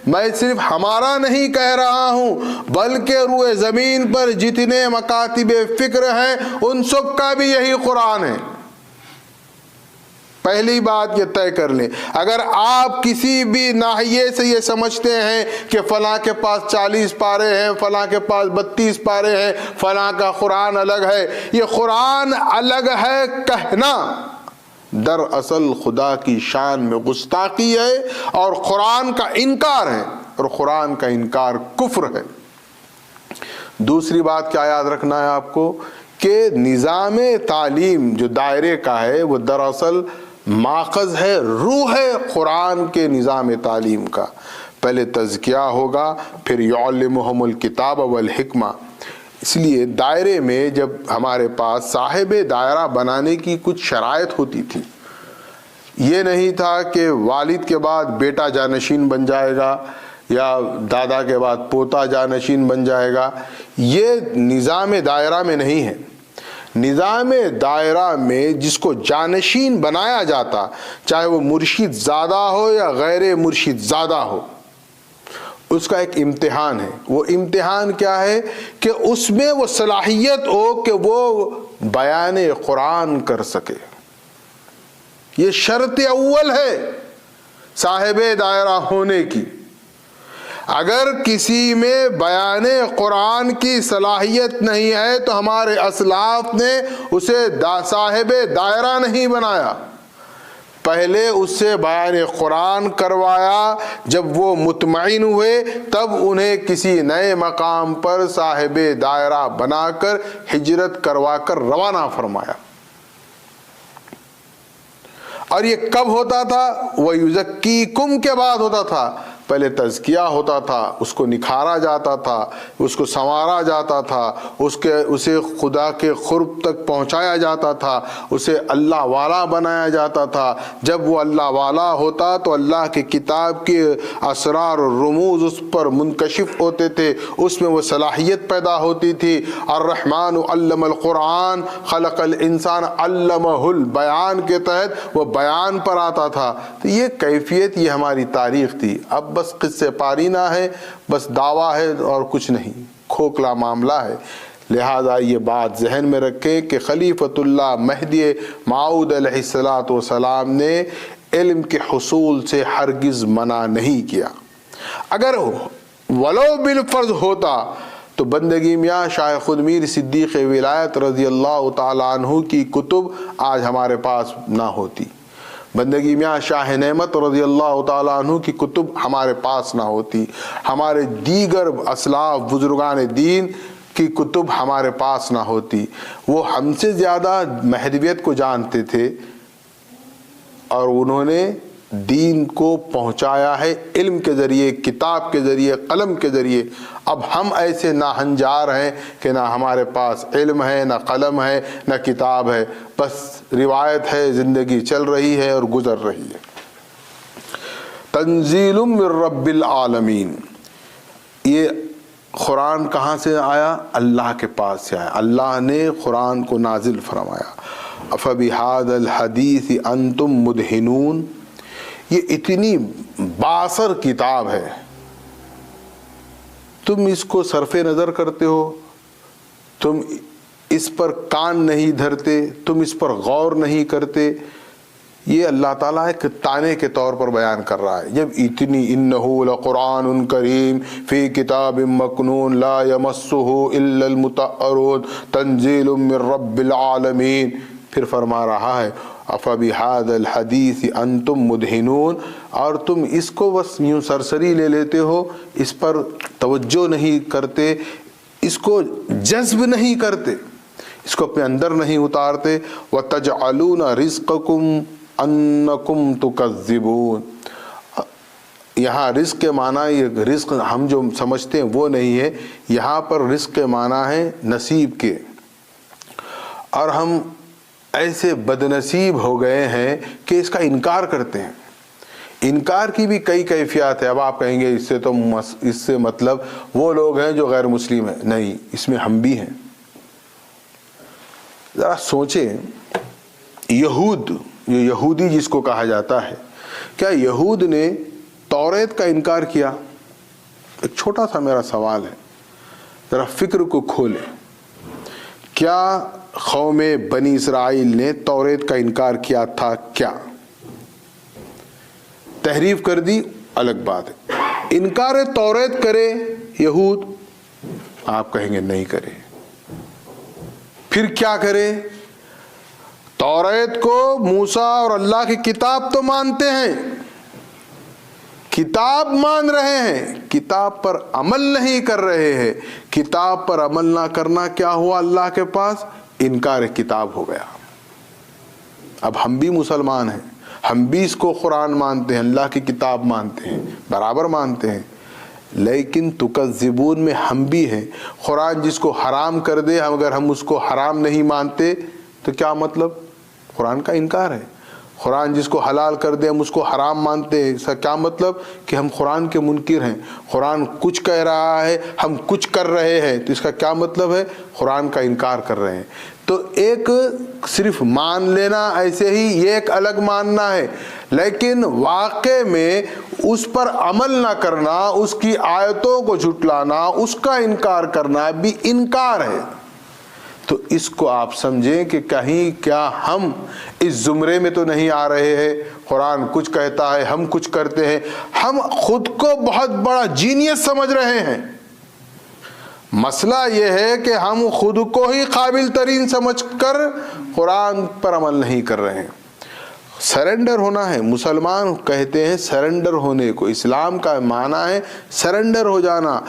میں صرف ہمارا نہیں کہہ رہا ہوں بلکہ روئے زمین پر جتنے مکاتب فکر ہیں ان سب کا بھی یہی قرآن ہے۔ پہلی بات یہ طے کر لیں، اگر آپ کسی بھی ناحیے سے یہ سمجھتے ہیں کہ فلاں کے پاس 40 پارے ہیں، فلاں کے پاس 32 پارے ہیں، فلاں کا قرآن الگ ہے، یہ قرآن الگ ہے کہنا دراصل خدا کی شان میں گستاخی ہے اور قرآن کا انکار ہے، اور قرآن کا انکار کفر ہے۔ دوسری بات کیا یاد رکھنا ہے آپ کو کہ نظام تعلیم جو دائرے کا ہے وہ دراصل ماخذ ہے، روح ہے قرآن کے نظام تعلیم کا۔ پہلے تزکیہ ہوگا، پھر یعلمہم الکتاب والحکمہ۔ اس لیے دائرے میں جب ہمارے پاس صاحب دائرہ بنانے کی کچھ شرائط ہوتی تھی، یہ نہیں تھا کہ والد کے بعد بیٹا جانشین بن جائے گا یا دادا کے بعد پوتا جانشین بن جائے گا، یہ نظام دائرہ میں نہیں ہے۔ نظام دائرہ میں جس کو جانشین بنایا جاتا، چاہے وہ مرشد زادہ ہو یا غیر مرشد زادہ ہو، اس کا ایک امتحان ہے۔ وہ امتحان کیا ہے کہ اس میں وہ صلاحیت ہو کہ وہ بیان قرآن کر سکے۔ یہ شرط اول ہے صاحب دائرہ ہونے کی۔ اگر کسی میں بیان قرآن کی صلاحیت نہیں ہے تو ہمارے اسلاف نے اسے صاحب دائرہ نہیں بنایا، پہلے اس سے بیان قرآن کروایا، جب وہ مطمئن ہوئے تب انہیں کسی نئے مقام پر صاحب دائرہ بنا کر ہجرت کروا کر روانہ فرمایا۔ اور یہ کب ہوتا تھا؟ وَيُزَكِّيكُمْ کے بعد ہوتا تھا۔ پہلے تزکیہ ہوتا تھا، اس کو نکھارا جاتا تھا، اس کو سنوارا جاتا تھا، اسے خدا کے قرب تک پہنچایا جاتا تھا، اسے اللہ والا بنایا جاتا تھا۔ جب وہ اللہ والا ہوتا تو اللہ کی کتاب کے اسرار اور رموز اس پر منکشف ہوتے تھے، اس میں وہ صلاحیت پیدا ہوتی تھی۔ الرحمن علم القرآن خلق الانسان علمہ البیان کے تحت وہ بیان پر آتا تھا۔ تو یہ کیفیت، یہ ہماری تاریخ تھی۔ اب بس قصے پارینہ ہے، بس دعویٰ ہے اور کچھ نہیں، کھوکھلا معاملہ ہے۔ لہذا یہ بات ذہن میں رکھیں کہ خلیفۃ اللہ مہدی موعود علیہ السلام نے علم کے حصول سے ہرگز منع نہیں کیا۔ اگر ولو بالفرض ہوتا تو بندگی میاں شاہ خود میر صدیق ولایت رضی اللہ تعالیٰ عنہ کی کتب آج ہمارے پاس نہ ہوتی، بندگی میاں شاہ نعمت رضی اللہ تعالیٰ عنہ کی کتب ہمارے پاس نہ ہوتی، ہمارے دیگر اسلاف بزرگان دین کی کتب ہمارے پاس نہ ہوتی۔ وہ ہم سے زیادہ مہدویت کو جانتے تھے اور انہوں نے دین کو پہنچایا ہے علم کے ذریعے، کتاب کے ذریعے، قلم کے ذریعے۔ اب ہم ایسے ناہنجار ہیں کہ نہ ہمارے پاس علم ہے، نہ قلم ہے، نہ کتاب ہے، بس روایت ہے، زندگی چل رہی ہے اور گزر رہی ہے۔ تنزیل من رب العالمین، یہ قرآن کہاں سے آیا؟ اللہ کے پاس سے آیا، اللہ نے قرآن کو نازل فرمایا۔ افبہذا الحدیث انتم مدہنون، یہ اتنی باثر کتاب ہے، تم اس کو صرف نظر کرتے ہو، تم اس پر کان نہیں دھرتے، تم اس پر غور نہیں کرتے. یہ اللہ تعالیٰ ایک تانے کے طور پر بیان کر رہا ہے. جب اتنی انہ لقرآن کریم فی کتاب مکنون لا یمسہ الا المطہرون تنزیل من رب العالمین، پھر فرما رہا ہے افبہذا الحدیث انتم مدہنون، اور تم اس کو بس یوں سرسری لے لیتے ہو، اس پر توجہ نہیں کرتے، اس کو جذب نہیں کرتے، اس کو اپنے اندر نہیں اتارتے. وَتَجْعَلُونَ رِزْقَكُمْ أَنَّكُمْ تُكَذِّبُونَ. یہاں رزق کے معنی، یہ رزق ہم جو سمجھتے ہیں وہ نہیں ہے، یہاں پر رزق کے معنی ہے نصیب کے. اور ہم ایسے بد نصیب ہو گئے ہیں کہ اس کا انکار کرتے ہیں. انکار کی بھی کئی کیفیات ہے. اب آپ کہیں گے اس سے مطلب وہ لوگ ہیں جو غیر مسلم ہیں. نہیں، اس میں ہم بھی ہیں. ذرا سوچیں، یہودی جس کو کہا جاتا ہے، کیا یہود نے توریت کا انکار کیا؟ ایک چھوٹا سا میرا سوال ہے، ذرا فکر کو کھولیں. کیا قوم بنی اسرائیل نے توریت کا انکار کیا تھا؟ کیا تحریف کر دی؟ الگ بات ہے. انکار توریت کرے یہود؟ آپ کہیں گے نہیں کرے. پھر کیا کرے؟ توریت کو موسیٰ اور اللہ کی کتاب تو مانتے ہیں، کتاب مان رہے ہیں، کتاب پر عمل نہیں کر رہے ہیں. کتاب پر عمل نہ کرنا کیا ہوا اللہ کے پاس؟ انکار کتاب ہو گیا. اب ہم بھی مسلمان ہیں، ہم بھی اس کو قرآن مانتے ہیں، اللہ کی کتاب مانتے ہیں، برابر مانتے ہیں، لیکن تکذبون میں ہم بھی ہیں. قرآن جس کو حرام کر دے، اگر ہم اس کو حرام نہیں مانتے تو کیا مطلب؟ قرآن کا انکار ہے. قرآن جس کو حلال کر دے ہم اس کو حرام مانتے ہیں، اس کا کیا مطلب؟ کہ ہم قرآن کے منکر ہیں. قرآن کچھ کہہ رہا ہے، ہم کچھ کر رہے ہیں، تو اس کا کیا مطلب ہے؟ قرآن کا انکار کر رہے ہیں. تو ایک صرف مان لینا ایسے ہی، یہ ایک الگ ماننا ہے، لیکن واقع میں اس پر عمل نہ کرنا، اس کی آیتوں کو جھٹلانا، اس کا انکار کرنا بھی انکار ہے. تو اس کو آپ سمجھیں کہ کہیں کیا ہم اس زمرے میں تو نہیں آ رہے ہیں؟ قرآن کچھ کہتا ہے، ہم کچھ کرتے ہیں، ہم خود کو بہت بڑا جینیس سمجھ رہے ہیں. مسئلہ یہ ہے کہ ہم خود کو ہی قابل ترین سمجھ کر قرآن پر عمل نہیں کر رہے ہیں. سرنڈر ہونا ہے. مسلمان کہتے ہیں سرنڈر ہونے کو. اسلام کا معنی ہے سرنڈر ہو جانا.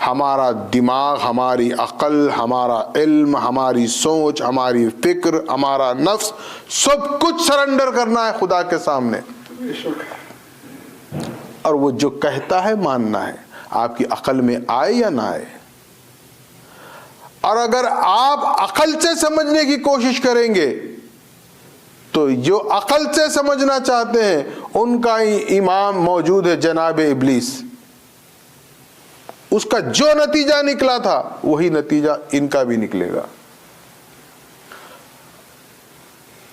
ہمارا دماغ، ہماری عقل، ہمارا علم، ہماری سوچ، ہماری فکر، ہمارا نفس، سب کچھ سرنڈر کرنا ہے خدا کے سامنے. اور وہ جو کہتا ہے ماننا ہے، آپ کی عقل میں آئے یا نہ آئے. اور اگر آپ عقل سے سمجھنے کی کوشش کریں گے تو جو عقل سے سمجھنا چاہتے ہیں ان کا ہی امام موجود ہے، جناب ابلیس. اس کا جو نتیجہ نکلا تھا وہی نتیجہ ان کا بھی نکلے گا.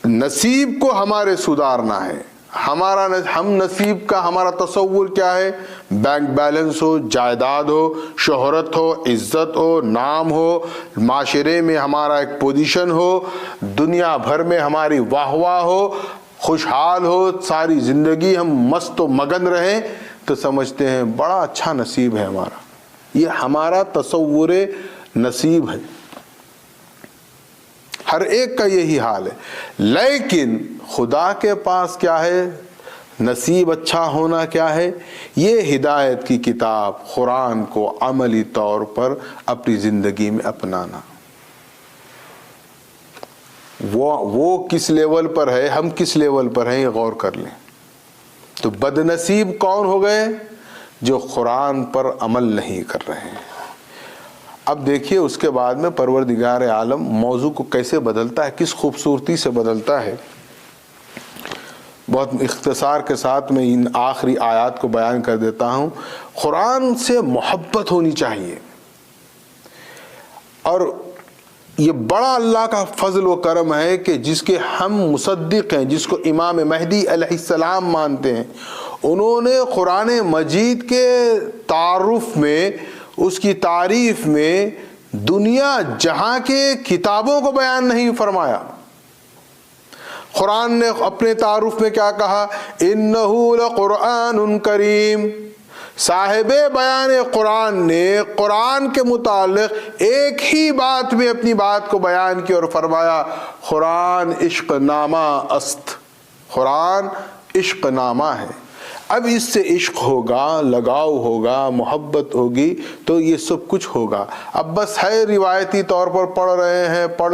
نصیب کو ہمارے سدھارنا ہے. ہم نصیب کا ہمارا تصور کیا ہے؟ بینک بیلنس ہو، جائیداد ہو، شہرت ہو، عزت ہو، نام ہو، معاشرے میں ہمارا ایک پوزیشن ہو، دنیا بھر میں ہماری واہ واہ ہو، خوشحال ہو، ساری زندگی ہم مست و مگن رہیں تو سمجھتے ہیں بڑا اچھا نصیب ہے ہمارا. یہ ہمارا تصور نصیب ہے. ہر ایک کا یہی حال ہے. لیکن خدا کے پاس کیا ہے؟ نصیب اچھا ہونا کیا ہے؟ یہ ہدایت کی کتاب قرآن کو عملی طور پر اپنی زندگی میں اپنانا. وہ کس لیول پر ہے، ہم کس لیول پر ہیں، یہ غور کر لیں. تو بد نصیب کون ہو گئے؟ جو قرآن پر عمل نہیں کر رہے ہیں. اب دیکھیے اس کے بعد میں پروردگار عالم موضوع کو کیسے بدلتا ہے، کس خوبصورتی سے بدلتا ہے. بہت اختصار کے ساتھ میں ان آخری آیات کو بیان کر دیتا ہوں. قرآن سے محبت ہونی چاہیے، اور یہ بڑا اللہ کا فضل و کرم ہے کہ جس کے ہم مصدق ہیں، جس کو امام مہدی علیہ السلام مانتے ہیں، انہوں نے قرآن مجید کے تعارف میں، اس کی تعریف میں دنیا جہاں کے کتابوں کو بیان نہیں فرمایا۔ قرآن نے اپنے تعارف میں کیا کہا؟ اِنَّهُ لَقُرْآنٌ کریم۔ صاحب بیان قرآن نے قرآن کے متعلق ایک ہی بات میں اپنی بات کو بیان کیا اور فرمایا قرآن عشق نامہ است، قرآن عشق نامہ ہے۔ اب اس سے عشق ہوگا، لگاؤ ہوگا، محبت ہوگی تو یہ سب کچھ ہوگا۔ اب بس ہے روایتی طور پر پڑھ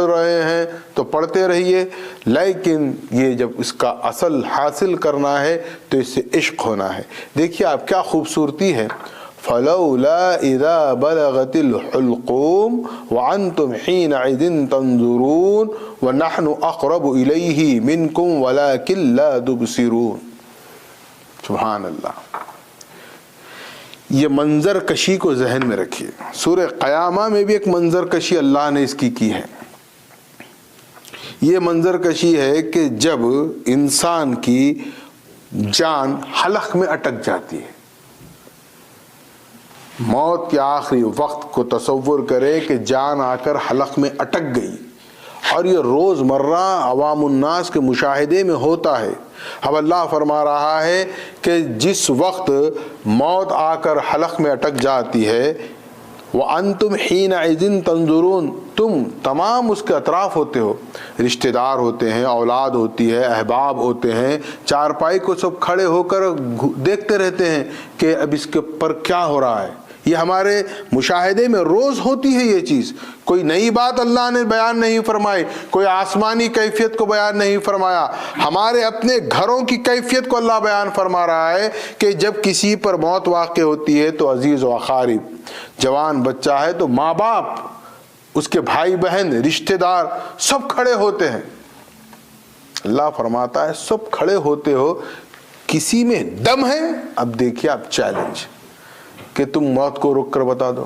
رہے ہیں تو پڑھتے رہیے، لیکن یہ جب اس کا اصل حاصل کرنا ہے تو اس سے عشق ہونا ہے۔ دیکھیے آپ کیا خوبصورتی ہے، فَلَوْلَا إِذَا بَلَغَتِ الْحُلْقُومَ وَأَنْتُمْ حِينَئِذٍ تَنْظُرُونَ وَنَحْنُ أَقْرَبُ إِلَيْهِ مِنْكُمْ وَلَكِنْ لَا تُبْصِرُونَ۔ سبحان اللہ۔ یہ منظر کشی کو ذہن میں رکھیے، سورہ قیامہ میں بھی ایک منظر کشی اللہ نے اس کی ہے۔ یہ منظر کشی ہے کہ جب انسان کی جان حلق میں اٹک جاتی ہے، موت کے آخری وقت کو تصور کرے کہ جان آ کر حلق میں اٹک گئی، اور یہ روز مرہ عوام الناس کے مشاہدے میں ہوتا ہے۔ اب اللہ فرما رہا ہے کہ جس وقت موت آ کر حلق میں اٹک جاتی ہے، وَأَنْتُمْ حِينَئِذٍ تَنْظُرُونَ، تم تمام اس کے اطراف ہوتے ہو، رشتہ دار ہوتے ہیں، اولاد ہوتی ہے، احباب ہوتے ہیں، چارپائی کو سب کھڑے ہو کر دیکھتے رہتے ہیں کہ اب اس کے پر کیا ہو رہا ہے۔ یہ ہمارے مشاہدے میں روز ہوتی ہے یہ چیز، کوئی نئی بات اللہ نے بیان نہیں فرمائی، کوئی آسمانی کیفیت کو بیان نہیں فرمایا، ہمارے اپنے گھروں کی کیفیت کو اللہ بیان فرما رہا ہے کہ جب کسی پر موت واقع ہوتی ہے تو عزیز و اقارب، جوان بچہ ہے تو ماں باپ، اس کے بھائی بہن، رشتہ دار سب کھڑے ہوتے ہیں۔ اللہ فرماتا ہے سب کھڑے ہوتے ہو، کسی میں دم ہے؟ اب دیکھیے آپ چیلنج کہ تم موت کو رک کر بتا دو۔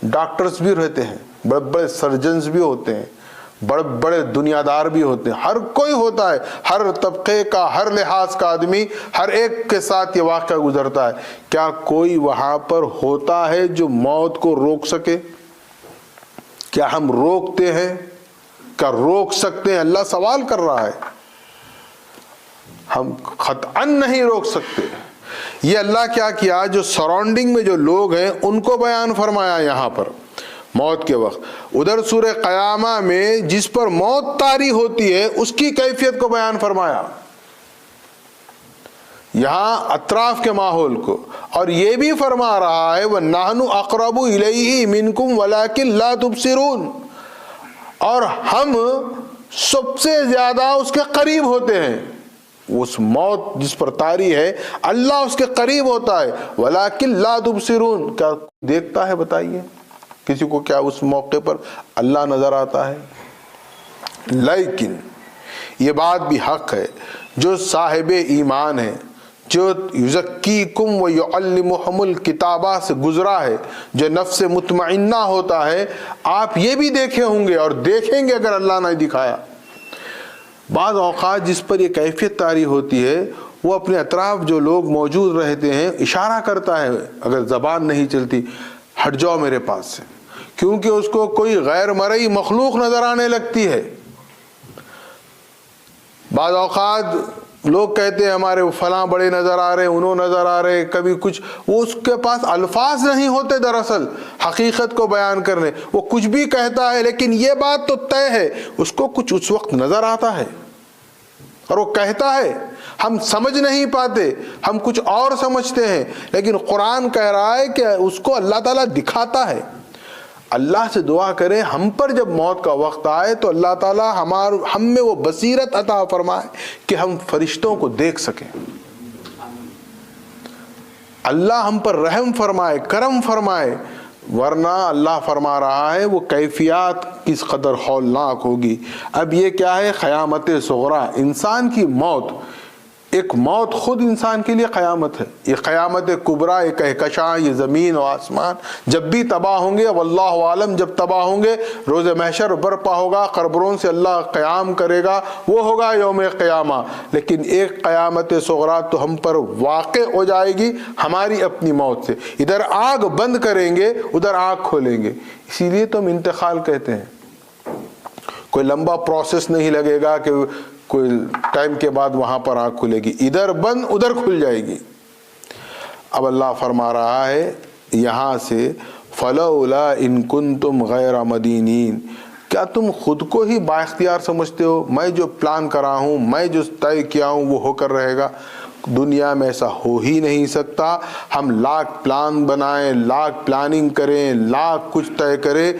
ڈاکٹرز بھی رہتے ہیں، بڑے بڑے سرجنز بھی ہوتے ہیں، بڑے بڑے دنیا دار بھی ہوتے ہیں، ہر کوئی ہوتا ہے، ہر طبقے کا، ہر لحاظ کا آدمی، ہر ایک کے ساتھ یہ واقعہ گزرتا ہے۔ کیا کوئی وہاں پر ہوتا ہے جو موت کو روک سکے؟ کیا ہم روکتے ہیں؟ کیا روک سکتے ہیں؟ اللہ سوال کر رہا ہے۔ ہم قطعاً نہیں روک سکتے۔ یہ اللہ کیا کیا، جو سراؤنڈنگ میں جو لوگ ہیں ان کو بیان فرمایا یہاں پر موت کے وقت، ادھر سورہ قیامہ میں جس پر موت طاری ہوتی ہے اس کی کیفیت کو بیان فرمایا، یہاں اطراف کے ماحول کو، اور یہ بھی فرما رہا ہے وَنَحْنُ أَقْرَبُ إِلَيْهِ مِنْكُمْ وَلَكِنْ لَا تُبْصِرُونَ، اور ہم سب سے زیادہ اس کے قریب ہوتے ہیں۔ اس موت جس پر طاری ہے اللہ اس کے قریب ہوتا ہے، وَلَكِنْ لَا تُبْصِرُونَ، کیا دیکھتا ہے؟ بتائیے کسی کو کیا اس موقع پر اللہ نظر آتا ہے؟ لیکن یہ بات بھی حق ہے، جو صاحب ایمان ہے، جو یزکیکم و یعلمہم الکتابہ سے گزرا ہے، جو نفس مطمئنہ ہوتا ہے، آپ یہ بھی دیکھے ہوں گے اور دیکھیں گے اگر اللہ نے دکھایا۔ بعض اوقات جس پر یہ کیفیت طاری ہوتی ہے وہ اپنے اطراف جو لوگ موجود رہتے ہیں اشارہ کرتا ہے، اگر زبان نہیں چلتی، ہٹ جاؤ میرے پاس سے، کیونکہ اس کو کوئی غیر مرئی مخلوق نظر آنے لگتی ہے۔ بعض اوقات لوگ کہتے ہیں ہمارے فلاں بڑے نظر آ رہے، انہوں نظر آ رہے، کبھی کچھ، وہ اس کے پاس الفاظ نہیں ہوتے دراصل حقیقت کو بیان کرنے، وہ کچھ بھی کہتا ہے لیکن یہ بات تو طے ہے اس کو کچھ اس وقت نظر آتا ہے اور وہ کہتا ہے، ہم سمجھ نہیں پاتے، ہم کچھ اور سمجھتے ہیں، لیکن قرآن کہہ رہا ہے کہ اس کو اللہ تعالیٰ دکھاتا ہے۔ اللہ سے دعا کریں ہم پر جب موت کا وقت آئے تو اللہ تعالیٰ ہم میں وہ بصیرت عطا فرمائے کہ ہم فرشتوں کو دیکھ سکیں، اللہ ہم پر رحم فرمائے، کرم فرمائے، ورنہ اللہ فرما رہا ہے وہ کیفیات کس قدر ہولناک ہوگی۔ اب یہ کیا ہے؟ قیامت صغریٰ، انسان کی موت ایک موت خود انسان کے لیے قیامت ہے. یہ قیامت کبریٰ، یہ کہکشاں، یہ زمین و آسمان جب بھی تباہ ہوں گے، واللہ عالم جب تباہ ہوں گے، روز محشر برپا ہوگا، قبروں سے اللہ قیام کرے گا، وہ ہوگا یوم قیامہ. لیکن ایک قیامت صغریٰ تو ہم پر واقع ہو جائے گی ہماری اپنی موت سے. ادھر آنکھ بند کریں گے، ادھر آنکھ کھولیں گے. اسی لیے تو ہم انتقال کہتے ہیں. کوئی لمبا پروسیس نہیں لگے گا کہ کوئی ٹائم کے بعد وہاں پر آنکھ کھلے گی، ادھر بند ادھر کھل جائے گی. اب اللہ فرما رہا ہے یہاں سے فلولا ان کنتم غیر مدینین، کیا تم خود کو ہی با اختیار سمجھتے ہو؟ میں جو پلان کرا ہوں، میں جو طے کیا ہوں وہ ہو کر رہے گا؟ دنیا میں ایسا ہو ہی نہیں سکتا. ہم لاکھ پلان بنائیں، لاکھ پلاننگ کریں، لاکھ کچھ طے کریں،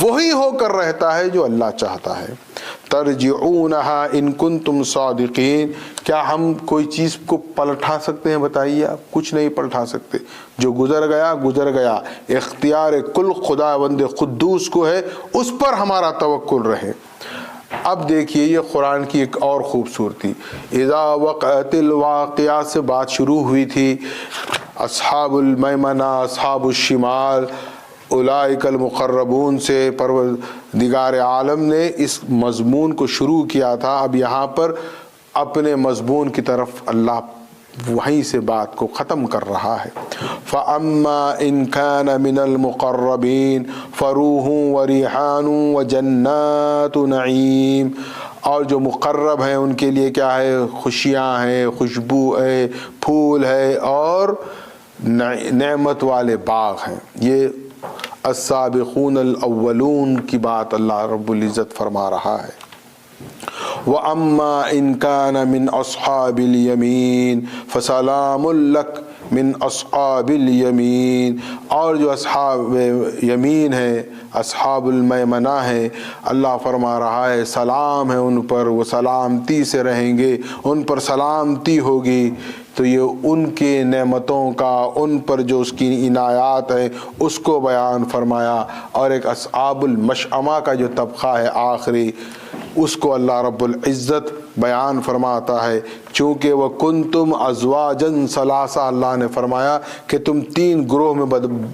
وہی ہو کر رہتا ہے جو اللہ چاہتا ہے. ترجعونہا ان کنتم صادقین، کیا ہم کوئی چیز کو پلٹا سکتے ہیں؟ بتائیے آپ. کچھ نہیں پلٹا سکتے. جو گزر گیا گزر گیا. اختیار کل خداوند قدوس کو ہے، اس پر ہمارا توکل رہے. اب دیکھیے یہ قرآن کی ایک اور خوبصورتی. اذا وقعت الواقعہ سے بات شروع ہوئی تھی. اصحاب المیمنہ، اصحاب الشمال، اولئک المقربون سے پروردگار عالم نے اس مضمون کو شروع کیا تھا. اب یہاں پر اپنے مضمون کی طرف اللہ وہیں سے بات کو ختم کر رہا ہے. فَأَمَّا إِن كَانَ مِنَ الْمُقَرَّبِينَ فَرُوحٌ وَرِيحَانٌ وَجَنَّاتُ نَعِيم، اور جو مقرب ہیں ان کے لیے کیا ہے؟ خوشیاں ہیں، خوشبو ہے، پھول ہے اور نعمت والے باغ ہیں. یہ السابقون الاولون کی بات اللہ رب العزت فرما رہا ہے. وَأَمَّا إِن كَانَ مِنْ أَصْحَابِ الْيَمِينِ فَسَلَامٌ لَكَ من اصحاب الیمین، اور جو اصحاب یمین ہے، اصحاب المیمنہ ہے، اللہ فرما رہا ہے سلام ہے ان پر، وہ سلامتی سے رہیں گے، ان پر سلامتی ہوگی. تو یہ ان کے نعمتوں کا، ان پر جو اس کی عنایات ہیں اس کو بیان فرمایا. اور ایک اصحاب المشأمہ کا جو طبقہ ہے آخری، اس کو اللہ رب العزت بیان فرماتا ہے. چونکہ وہ کنتم ازواجن ثلاثہ، اللہ نے فرمایا کہ تم 3 گروہ میں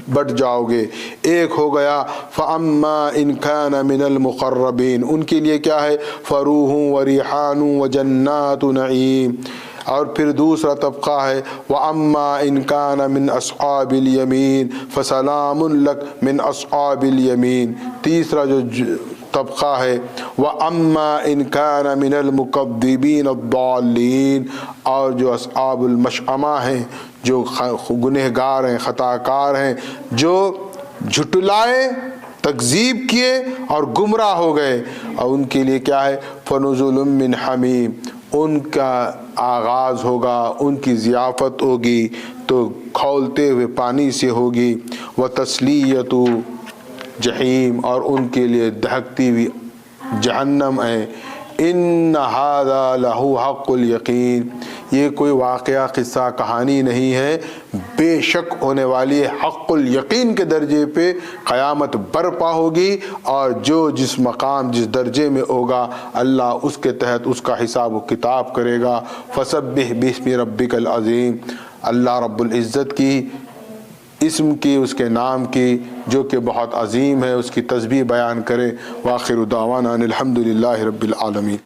بٹ جاؤ گے. ایک ہو گیا فَأَمَّا إِن كَانَ مِنَ الْمُقَرَّبِينَ، ان کے لیے کیا ہے؟ فَرُوحٌ وَرِيحَانٌ وَجَنَّاتُ نَعِيم. اور پھر دوسرا طبقہ ہے وَأَمَّا إِن كَانَ مِنْ أَصْحَابِ الْيَمِينِ فَسَلَامٌ لَكَ مِنْ أَصْحَابِ الْيَمِينِ. تیسرا جو طبقہ ہے وَأَمَّا إِن كَانَ مِنَ الْمُكَذِّبِينَ الضَّالِّينَ، اور جو اصحاب المشأمہ ہیں، جو گنہگار ہیں، خطا کار ہیں، جو جھٹلائے، تکذیب کیے اور گمراہ ہو گئے. اور ان کے لیے کیا ہے؟ فَنُزُلٌ مِّنْ حَمِيمٍ، ان کا آغاز ہوگا، ان کی ضیافت ہوگی تو کھولتے ہوئے پانی سے ہوگی. وَتَصْلِيَةُ جہیم، اور ان کے لیے دہکتی ہوئی جہنم ہے. ان ھذا لہو حق الیقین، یہ کوئی واقعہ قصہ کہانی نہیں ہے، بے شک ہونے والی حق الیقین کے درجے پہ قیامت برپا ہوگی. اور جو جس مقام جس درجے میں ہوگا اللہ اس کے تحت اس کا حساب و کتاب کرے گا. فسبح باسم ربک العظیم، اللہ رب العزت کی اسم کی، اس کے نام کی جو کہ بہت عظیم ہے، اس کی تسبیح بیان کرے. وآخر دعوانا ان الحمد للہ رب العالمین.